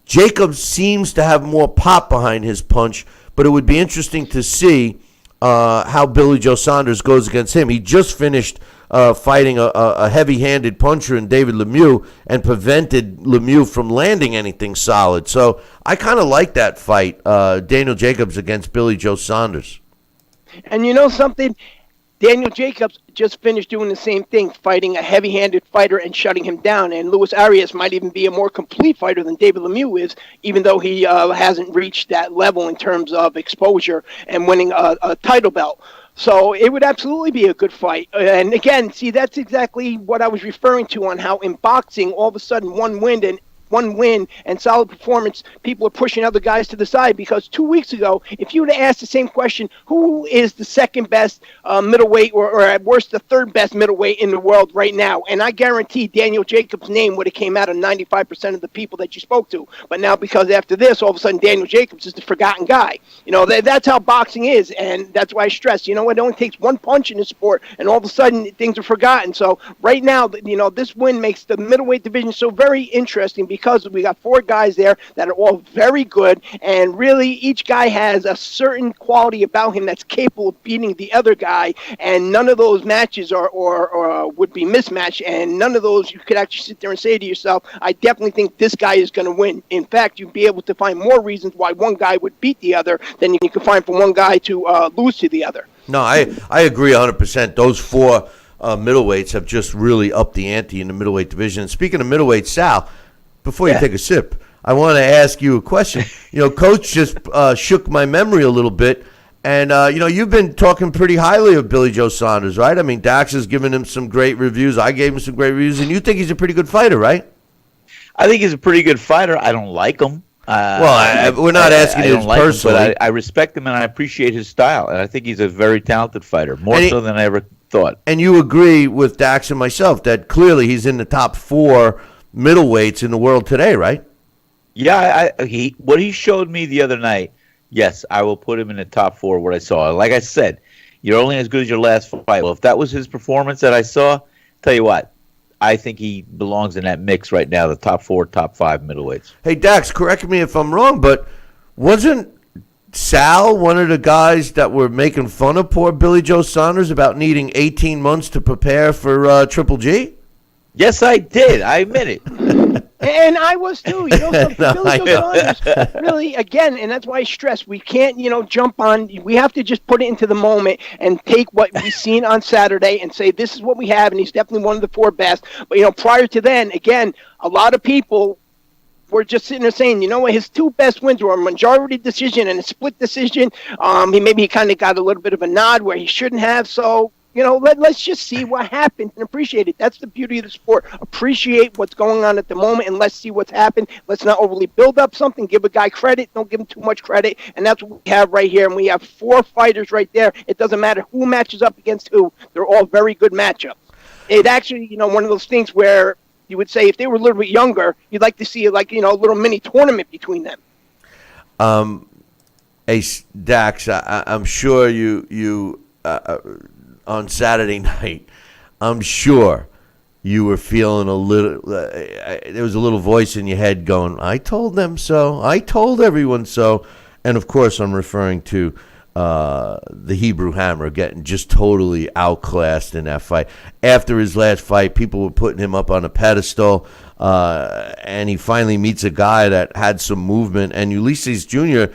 Jacobs seems to have more pop behind his punch, but it would be interesting to see how Billy Joe Saunders goes against him. He just finished fighting a heavy-handed puncher in David Lemieux and prevented Lemieux from landing anything solid. So I kind of like that fight, Daniel Jacobs against Billy Joe Saunders. And you know something? Daniel Jacobs just finished doing the same thing, fighting a heavy-handed fighter and shutting him down. And Luis Arias might even be a more complete fighter than David Lemieux is, even though he hasn't reached that level in terms of exposure and winning a title belt. So it would absolutely be a good fight. And again, see, that's exactly what I was referring to on how in boxing, all of a sudden one win and solid performance, people are pushing other guys to the side. Because 2 weeks ago, if you would have asked the same question, who is the second best middleweight, or at worst the third best middleweight in the world right now, and I guarantee Daniel Jacobs' name would have came out of 95% of the people that you spoke to. But now, because after this, all of a sudden Daniel Jacobs is the forgotten guy. That's how boxing is, and that's why I stress, it only takes one punch in the sport, and all of a sudden things are forgotten. So right now, this win makes the middleweight division so very interesting, because we got four guys there that are all very good, and really each guy has a certain quality about him that's capable of beating the other guy, and none of those matches or would be mismatched, and none of those you could actually sit there and say to yourself, I definitely think this guy is going to win. In fact, you'd be able to find more reasons why one guy would beat the other than you can find for one guy to lose to the other. No, I agree 100%. Those four middleweights have just really upped the ante in the middleweight division. And speaking of middleweight, Sal, before you take a sip, I want to ask you a question. Coach just shook my memory a little bit. And, you've been talking pretty highly of Billy Joe Saunders, right? I mean, Dax has given him some great reviews. I gave him some great reviews. And you think he's a pretty good fighter, right? I think he's a pretty good fighter. I don't like him. We're not asking you personally. But I respect him and I appreciate his style. And I think he's a very talented fighter, more so than I ever thought. And you agree with Dax and myself that clearly he's in the top 4 middleweights in the world today, right? Yeah, what he showed me the other night, yes, I will put him in the top 4 what I saw. Like I said, you're only as good as your last fight. Well, if that was his performance that I saw, tell you what, I think he belongs in that mix right now, the top 4, top 5 middleweights. Hey, Dax, correct me if I'm wrong, but wasn't Sal one of the guys that were making fun of poor Billy Joe Saunders about needing 18 months to prepare for Triple G? Yes, I did. I admit it. And I was too. You know, Billy Joe Saunders, really, again, and that's why I stress, we can't, jump on. We have to just put it into the moment and take what we've seen on Saturday and say, this is what we have, and he's definitely one of the 4 best. But, prior to then, again, a lot of people were just sitting there saying, you know what, his 2 best wins were a majority decision and a split decision. He kind of got a little bit of a nod where he shouldn't have, so... let's just see what happened and appreciate it. That's the beauty of the sport. Appreciate what's going on at the moment, and let's see what's happened. Let's not overly build up something. Give a guy credit. Don't give him too much credit. And that's what we have right here. And we have 4 fighters right there. It doesn't matter who matches up against who. They're all very good matchups. It actually, one of those things where you would say if they were a little bit younger, you'd like to see a little mini tournament between them. Hey, Dax, I'm sure you on Saturday night, I'm sure you were feeling a little, there was a little voice in your head going, I told them so. I told everyone so. And, of course, I'm referring to the Hebrew Hammer getting just totally outclassed in that fight. After his last fight, people were putting him up on a pedestal, and he finally meets a guy that had some movement. And Ulysses Jr.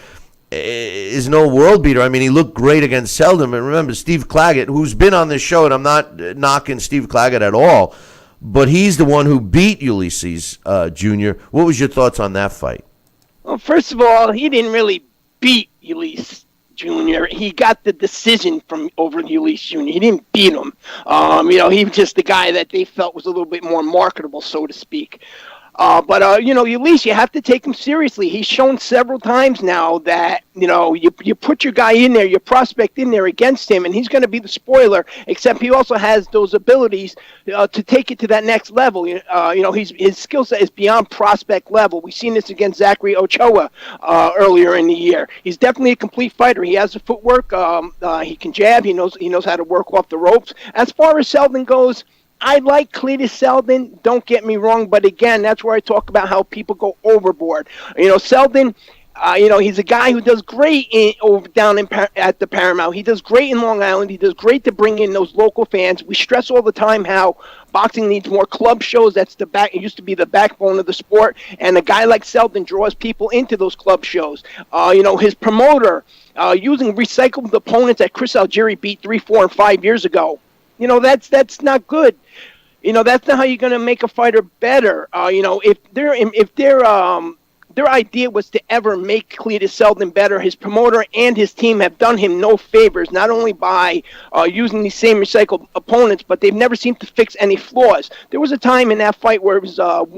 is no world beater. I mean, he looked great against Seldon. And remember, Steve Claggett, who's been on this show, and I'm not knocking Steve Claggett at all, but he's the one who beat Ulysses Jr. What was your thoughts on that fight? Well, first of all, he didn't really beat Ulysses Jr. He got the decision from over Ulysses Jr. He didn't beat him. He was just the guy that they felt was a little bit more marketable, so to speak. But Ulysses, you have to take him seriously. He's shown several times now that, you put your guy in there, your prospect in there against him, and he's going to be the spoiler, except he also has those abilities to take it to that next level. His skill set is beyond prospect level. We've seen this against Zachary Ochoa earlier in the year. He's definitely a complete fighter. He has the footwork. He can jab. He knows how to work off the ropes. As far as Seldon goes, I like Cletus Seldon, don't get me wrong, but again, that's where I talk about how people go overboard. Seldon, he's a guy who does great at the Paramount. He does great in Long Island. He does great to bring in those local fans. We stress all the time how boxing needs more club shows. It used to be the backbone of the sport, and a guy like Seldon draws people into those club shows. His promoter, using recycled opponents that Chris Algieri beat 3, 4, and 5 years ago. That's not good. That's not how you're going to make a fighter better. If their idea was to ever make Cletus Seldon better, his promoter and his team have done him no favors, not only by using these same recycled opponents, but they've never seemed to fix any flaws. There was a time in that fight where it was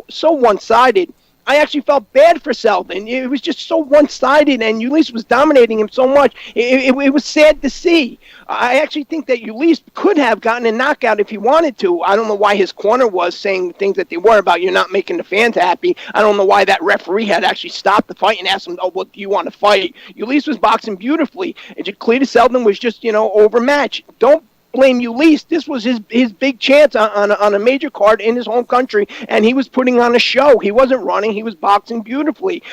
so one-sided. I actually felt bad for Seldon. It was just so one-sided, and Ulysses was dominating him so much. It was sad to see. I actually think that Ulysses could have gotten a knockout if he wanted to. I don't know why his corner was saying things that they were about you're not making the fans happy. I don't know why that referee had actually stopped the fight and asked him, what do you want to fight? Ulysses was boxing beautifully, and Cletus Seldon was just, overmatched. Don't blame Ulysses. This was his big chance on a major card in his home country, and he was putting on a show. He wasn't running. He was boxing beautifully.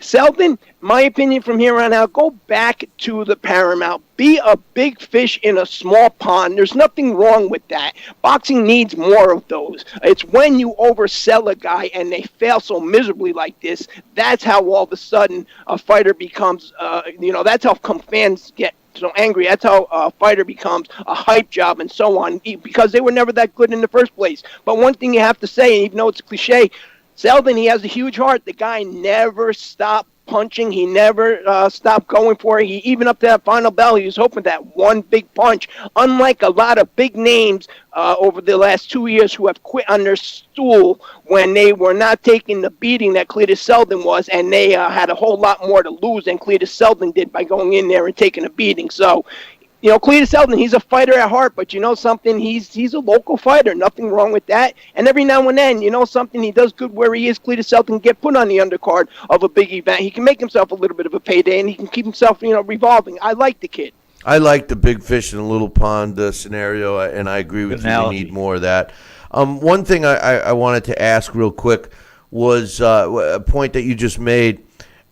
Seldon, my opinion from here on out, go back to the Paramount. Be a big fish in a small pond. There's nothing wrong with that. Boxing needs more of those. It's when you oversell a guy and they fail so miserably like this, that's how all of a sudden a fighter becomes, that's how fans get so angry. That's how a fighter becomes a hype job and so on, because they were never that good in the first place. But one thing you have to say, and even though it's a cliche, Seldon, he has a huge heart. The guy never stopped punching. He never stopped going for it. He even up to that final bell, he was hoping that one big punch. Unlike a lot of big names over the last 2 years who have quit on their stool when they were not taking the beating that Cletus Selden was, and they had a whole lot more to lose than Cletus Selden did by going in there and taking a beating. So, Cletus Selden, he's a fighter at heart, but you know something? He's a local fighter. Nothing wrong with that. And every now and then, something? He does good where he is. Cletus Selden can get put on the undercard of a big event. He can make himself a little bit of a payday, and he can keep himself, revolving. I like the kid. I like the big fish in a little pond scenario, and I agree with you. We need more of that. One thing I wanted to ask real quick was a point that you just made.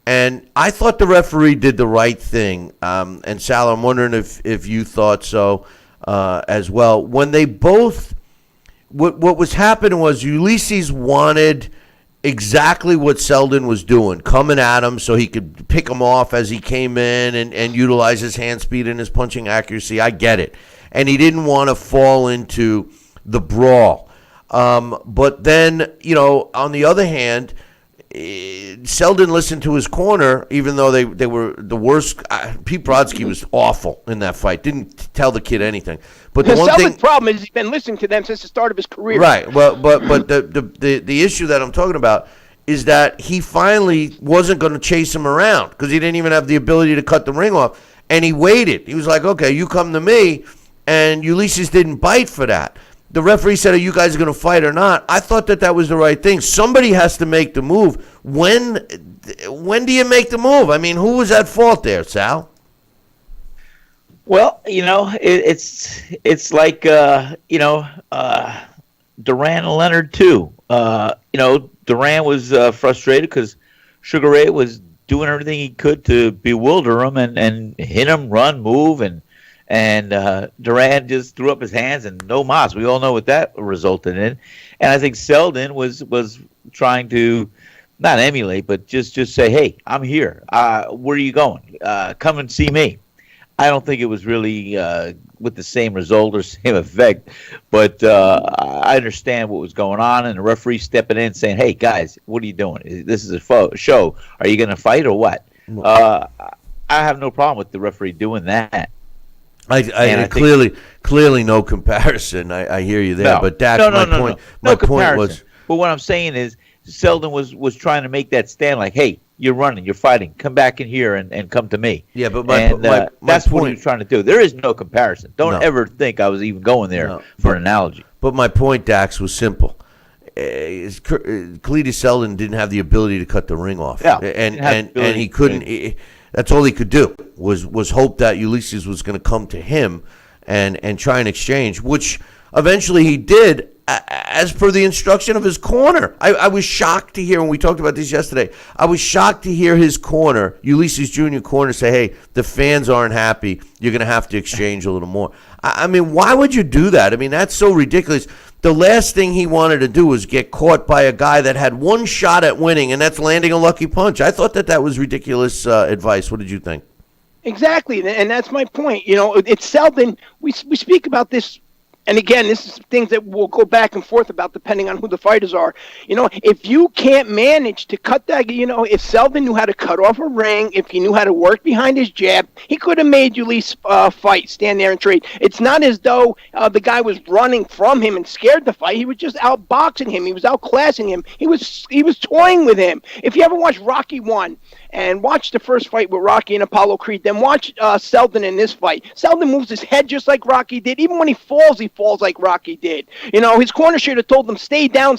And I thought the referee did the right thing. And Sal, I'm wondering if you thought so as well. When they both, what was happening was Ulysses wanted exactly what Selden was doing, coming at him so he could pick him off as he came in and utilize his hand speed and his punching accuracy. I get it. And he didn't want to fall into the brawl. But then, on the other hand, Selden listened to his corner, even though they were the worst. Pete Brodsky was awful in that fight. Didn't tell the kid anything. But the Selden's problem is he's been listening to them since the start of his career. Right. Well, but the issue that I'm talking about is that he finally wasn't going to chase him around because he didn't even have the ability to cut the ring off, and he waited. He was like, "Okay, you come to me," and Ulysses didn't bite for that. The referee said, "Are you guys going to fight or not?" I thought that was the right thing. Somebody has to make the move. When do you make the move? I mean, who was at fault there, Sal? Well, it's like Duran and Leonard too. Duran was frustrated because Sugar Ray was doing everything he could to bewilder him and hit him, run, move, and Duran just threw up his hands and no mas. We all know what that resulted in. And I think Selden was trying to not emulate, but just say, "Hey, I'm here. Where are you going? Come and see me." I don't think it was really with the same result or same effect, but I understand what was going on, and the referee stepping in saying, "Hey, guys, what are you doing? This is a show. Are you going to fight or what?" I have no problem with the referee doing that. I clearly no comparison. I hear you there, but Dax, my point was. But what I'm saying is, Selden was trying to make that stand, like, "Hey, you're running, you're fighting. Come back in here and come to me." Yeah, but that's what he was trying to do. There is no comparison. Don't ever think I was even going there for an analogy. But my point, Dax, was simple. Cletus Selden didn't have the ability to cut the ring off, and he couldn't. That's all he could do was hope that Ulysses was going to come to him and try and exchange, which eventually he did, as per the instruction of his corner. I was shocked to hear, when we talked about this yesterday, I was shocked to hear his corner, Ulysses Jr. corner, say, "Hey, the fans aren't happy. You're going to have to exchange a little more." I mean, why would you do that? I mean, that's so ridiculous. The last thing he wanted to do was get caught by a guy that had one shot at winning, and that's landing a lucky punch. I thought that was ridiculous advice. What did you think? Exactly, and that's my point. It's Selden. We speak about this. And again, this is things that we'll go back and forth about depending on who the fighters are. If you can't manage to cut that, if Selden knew how to cut off a ring, if he knew how to work behind his jab, he could have made Ulysses fight, stand there and trade. It's not as though the guy was running from him and scared to fight. He was just outboxing him. He was outclassing him. He was toying with him. If you ever watch Rocky 1 and watch the first fight with Rocky and Apollo Creed, then watch Selden in this fight. Selden moves his head just like Rocky did. Even when he falls like Rocky did. His corner should have told him, stay down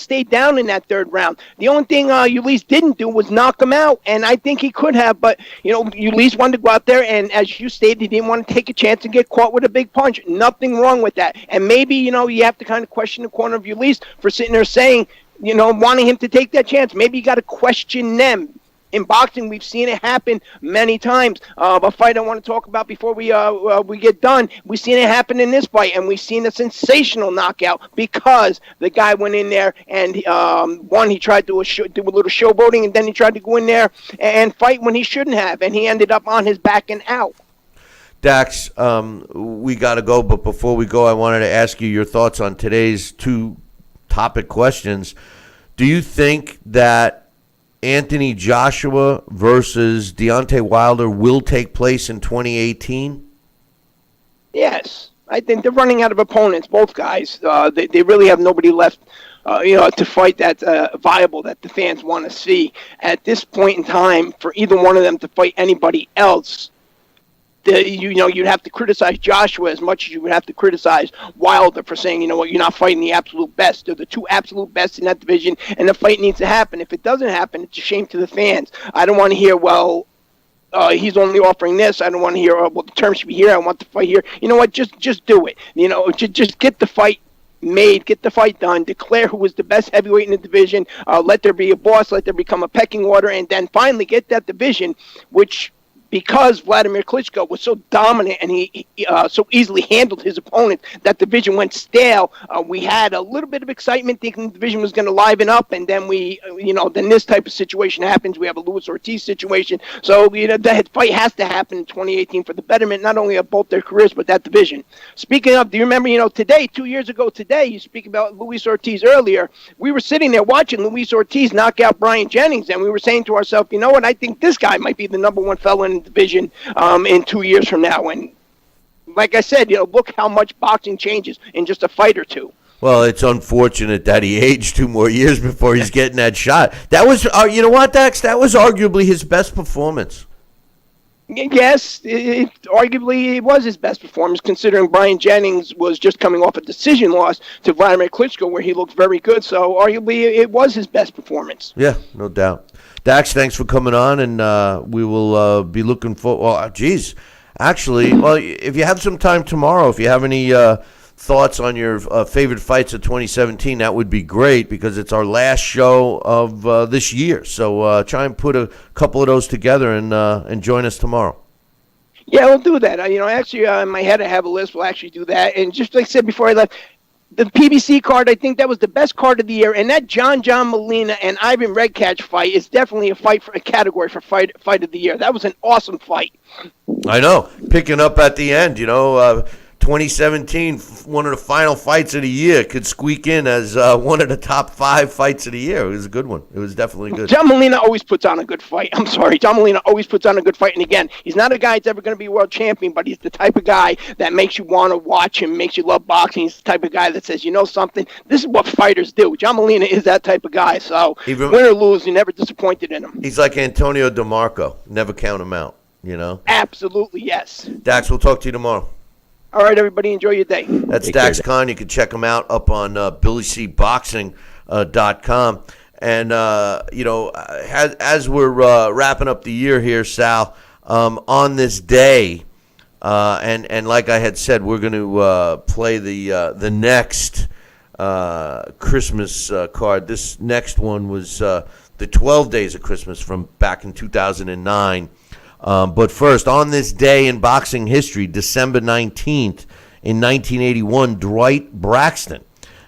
in that third round. The only thing Ulysses didn't do was knock him out, and I think he could have, but, Ulysses wanted to go out there, and as you stated, he didn't want to take a chance and get caught with a big punch. Nothing wrong with that. And maybe, you have to kind of question the corner of Ulysses for sitting there saying, wanting him to take that chance. Maybe you got to question them. In boxing, we've seen it happen many times. A fight I want to talk about before we get done, we've seen it happen in this fight, and we've seen a sensational knockout because the guy went in there and he tried to do a little showboating, and then he tried to go in there and fight when he shouldn't have, and he ended up on his back and out. Dax, we got to go, but before we go, I wanted to ask you your thoughts on today's two topic questions. Do you think that Anthony Joshua versus Deontay Wilder will take place in 2018? Yes. I think they're running out of opponents, both guys. They really have nobody left, to fight that's viable that the fans want to see. At this point in time, for either one of them to fight anybody else, you'd have to criticize Joshua as much as you would have to criticize Wilder for saying, you're not fighting the absolute best. They're the two absolute best in that division, and the fight needs to happen. If it doesn't happen, it's a shame to the fans. I don't want to hear, he's only offering this. I don't want to hear, the terms should be here. I want the fight here. You know what? Just do it. Just get the fight made, get the fight done, declare who was the best heavyweight in the division, let there be a boss, let there become a pecking order, and then finally get that division, which, because Vladimir Klitschko was so dominant and he so easily handled his opponent, that division went stale. We had a little bit of excitement thinking the division was going to liven up, and then then this type of situation happens. We have a Luis Ortiz situation. So, that fight has to happen in 2018 for the betterment, not only of both their careers, but that division. Speaking of, do you remember, today, 2 years ago today, you speak about Luis Ortiz earlier, we were sitting there watching Luis Ortiz knock out Brian Jennings, and we were saying to ourselves, you know what, I think this guy might be the number one fellow in division in 2 years from now. And like I said, look how much boxing changes in just a fight or two. Well, it's unfortunate that he aged 2 more years before he's getting that shot. That was, you know what, Dax? That was arguably his best performance. Yes, arguably it was his best performance, considering Brian Jennings was just coming off a decision loss to Vladimir Klitschko, where he looked very good. So arguably it was his best performance. Yeah, no doubt. Dax, thanks for coming on, and we will be looking for. Well, geez, actually, if you have some time tomorrow, if you have any thoughts on your favorite fights of 2017, that would be great, because it's our last show of this year. So try and put a couple of those together and join us tomorrow. Yeah, we'll do that. Actually, in my head, I have a list. We'll actually do that. And just like I said before I left, the PBC card, I think that was the best card of the year. And that John Molina and Ivan Redkach fight is definitely a category for fight of the year. That was an awesome fight. I know. Picking up at the end, 2017, one of the final fights of the year, could squeak in as one of the top 5 fights of the year. It was a good one. It was definitely good. John Molina always puts on a good fight. I'm sorry. John Molina always puts on a good fight. And again, he's not a guy that's ever going to be world champion, but he's the type of guy that makes you want to watch him, makes you love boxing. He's the type of guy that says, something, this is what fighters do. John Molina is that type of guy. So win or lose, you're never disappointed in him. He's like Antonio DeMarco. Never count him out, Absolutely, yes. Dax, we'll talk to you tomorrow. All right, everybody, enjoy your day. That's Dax Khan. You can check him out up on BillyCBoxing.com. And, as we're wrapping up the year here, Sal, on this day, and like I had said, we're going to play the next Christmas card. This next one was the 12 Days of Christmas from back in 2009. But first, on this day in boxing history, December 19th, in 1981, Dwight Braxton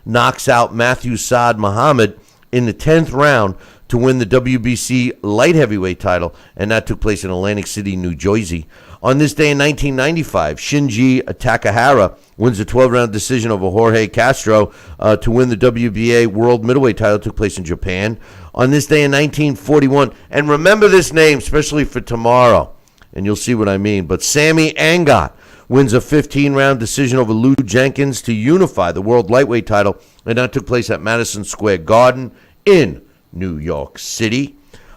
knocks out Matthew Saad Muhammad in the 10th round to win the WBC light heavyweight title, and that took place in Atlantic City, New Jersey. On this day in 1995, Shinji Takahara wins a 12-round decision over Jorge Castro to win the WBA world middleweight title. It took place in Japan. On this day in 1941, and remember this name, especially for tomorrow, and you'll see what I mean, but Sammy Angot wins a 15-round decision over Lou Jenkins to unify the world lightweight title, and that took place at Madison Square Garden in New York City.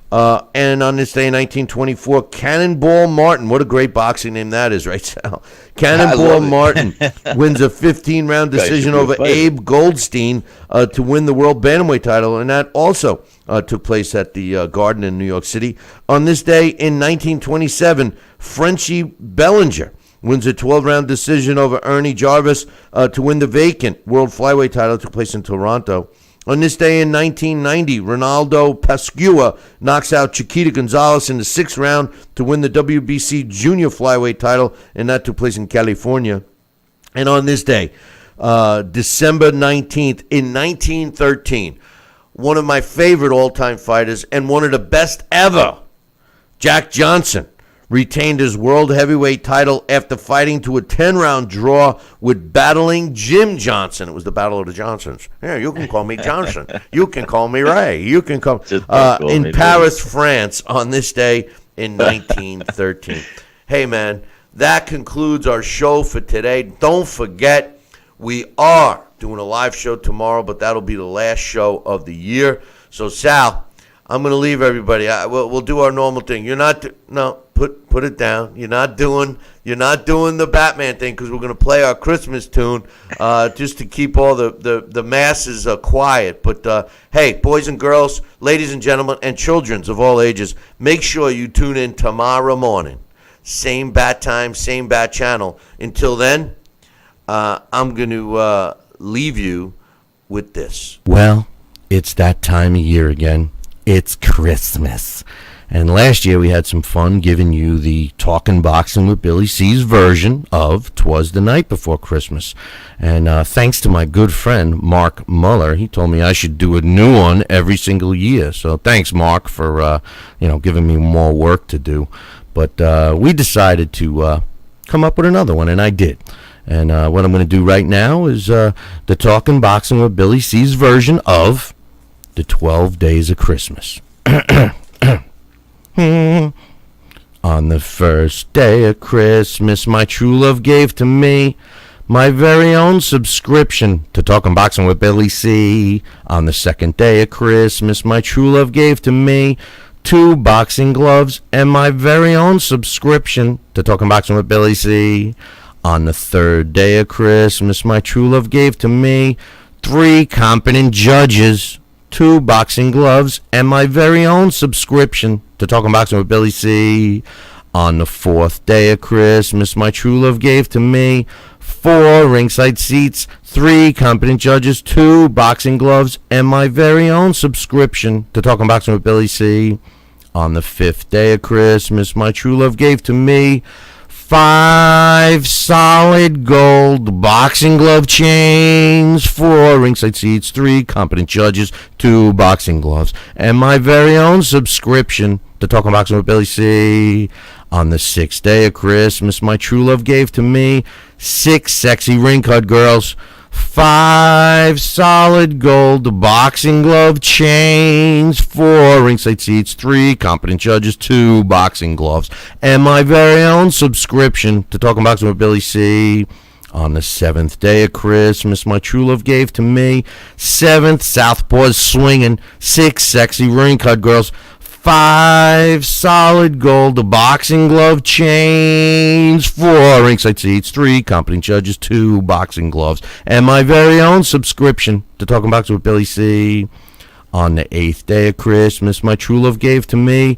And on this day in 1924, Cannonball Martin, what a great boxing name that is, right, Sal? Cannonball Martin wins a 15-round decision over Abe Goldstein to win the world bantamweight title, and that also took place at the Garden in New York City. On this day in 1927, Frenchie Bellinger wins a 12-round decision over Ernie Jarvis to win the vacant world flyweight title. It took place in Toronto. On this day in 1990, Ronaldo Pascua knocks out Chiquita Gonzalez in the 6th round to win the WBC junior flyweight title, and that took place in California. And on this day, December 19th, in 1913, one of my favorite all-time fighters and one of the best ever, Jack Johnson, retained his world heavyweight title after fighting to a 10-round draw with battling Jim Johnson. It was the Battle of the Johnsons. Yeah, you can call me Johnson. You can call me Ray. You can call in Paris, France, on this day in 1913. Hey, man, that concludes our show for today. Don't forget, we are doing a live show tomorrow, but that'll be the last show of the year. So, Sal, I'm going to leave everybody. We'll do our normal thing. You're not put it down. You're not doing the Batman thing, because we're going to play our Christmas tune just to keep all the masses quiet. But hey, boys and girls, ladies and gentlemen, and childrens of all ages, make sure you tune in tomorrow morning. Same bat time, same bat channel. Until then, I'm going to leave you with this. Well, it's that time of year again. It's Christmas. And last year we had some fun giving you the Talkin' Boxing with Billy C's version of 'Twas the Night Before Christmas. And thanks to my good friend Mark Muller, he told me I should do a new one every single year. So thanks, Mark, for giving me more work to do. But we decided to come up with another one, and I did. And what I'm going to do right now is the Talkin' Boxing with Billy C's version of the 12 Days of Christmas. On the first day of Christmas, my true love gave to me my very own subscription to Talkin' Boxing with Billy C. On the second day of Christmas, my true love gave to me 2 boxing gloves and my very own subscription to Talkin' Boxing with Billy C. On the third day of Christmas, my true love gave to me 3 competent judges, 2 boxing gloves, and my very own subscription to Talkin' Boxing with Billy C. On the fourth day of Christmas, my true love gave to me 4 ringside seats, 3 competent judges, 2 boxing gloves, and my very own subscription to Talkin' Boxing with Billy C. On the 5th day of Christmas, my true love gave to me 5 solid gold boxing glove chains, 4 ringside seats, 3 competent judges, 2 boxing gloves, and my very own subscription to Talkin' Boxing with Billy C. On the 6th day of Christmas, my true love gave to me 6 sexy ring-cut girls, 5 solid gold boxing glove chains, 4 ringside seats, 3 competent judges, 2 boxing gloves, and my very own subscription to Talkin' Boxing with Billy C. On the 7th day of Christmas, my true love gave to me 7th Southpaws swinging, 6 sexy ring-cut girls, 5 solid gold boxing glove chains, 4 ringside seats, 3 competent judges, 2 boxing gloves, and my very own subscription to Talkin' Boxing with Billy C. On the 8th day of Christmas, my true love gave to me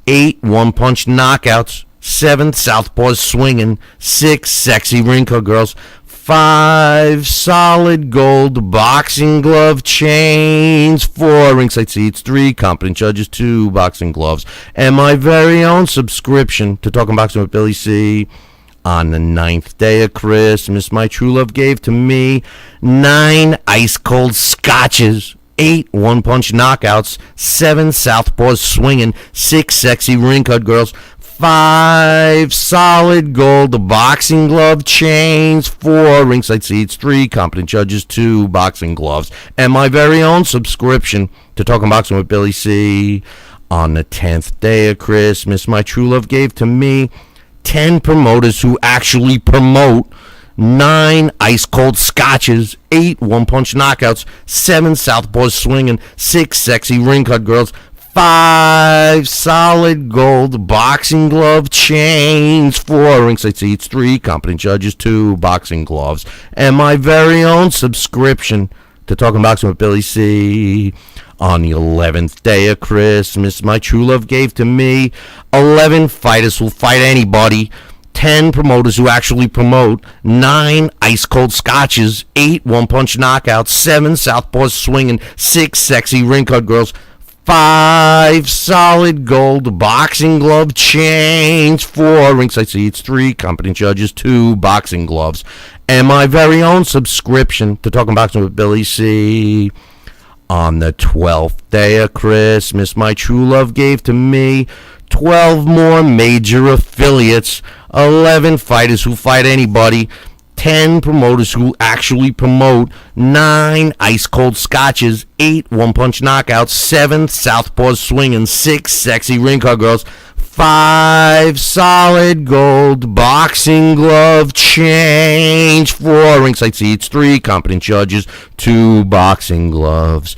8 one-punch knockouts, 7th Southpaws swinging, 6 sexy ring-cut girls, 5 solid gold boxing glove chains, 4 ringside seats, 3 competent judges, 2 boxing gloves, and my very own subscription to Talkin' Boxing with Billy C. On the 9th day of Christmas, my true love gave to me 9 ice-cold scotches, 8 one-punch knockouts, 7 Southpaws swinging, 6 sexy ring-cut girls, 5 solid gold boxing glove chains, 4 ringside seats, 3 competent judges, 2 boxing gloves, and my very own subscription to Talkin' Boxing with Billy C. On the 10th day of Christmas, my true love gave to me 10 promoters who actually promote, 9 ice-cold scotches, 8 one-punch knockouts, 7 Southpaws swinging, 6 sexy ring-cut girls, 5 solid gold boxing glove chains, 4 ringside seats, 3 competent judges, 2 boxing gloves, and my very own subscription to Talkin' Boxing with Billy C. On the 11th day of Christmas, my true love gave to me 11 fighters who'll fight anybody, 10 promoters who actually promote, 9 ice-cold scotches, 8 one-punch knockouts, 7 Southpaws swinging, 6 sexy ring-cut girls, 5 solid gold boxing glove chains, 4 ringside seats, 3 competent judges, 2 boxing gloves, and my very own subscription to Talkin' Boxing with Billy C. On the 12th day of Christmas, my true love gave to me 12 more major affiliates, 11 fighters who fight anybody, 10 promoters who actually promote, 9 ice-cold scotches, 8 one-punch knockouts, 7 southpaw swinging, 6 sexy ring card girls, 5 solid gold boxing glove change, 4 ringside seats, 3 competent judges, 2 boxing gloves,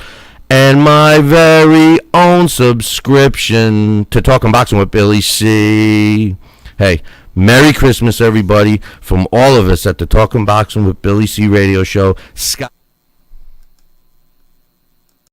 and my very own subscription to Talking Boxing with Billy C. Hey, Merry Christmas, everybody, from all of us at the Talking Boxing with Billy C radio show. Scott.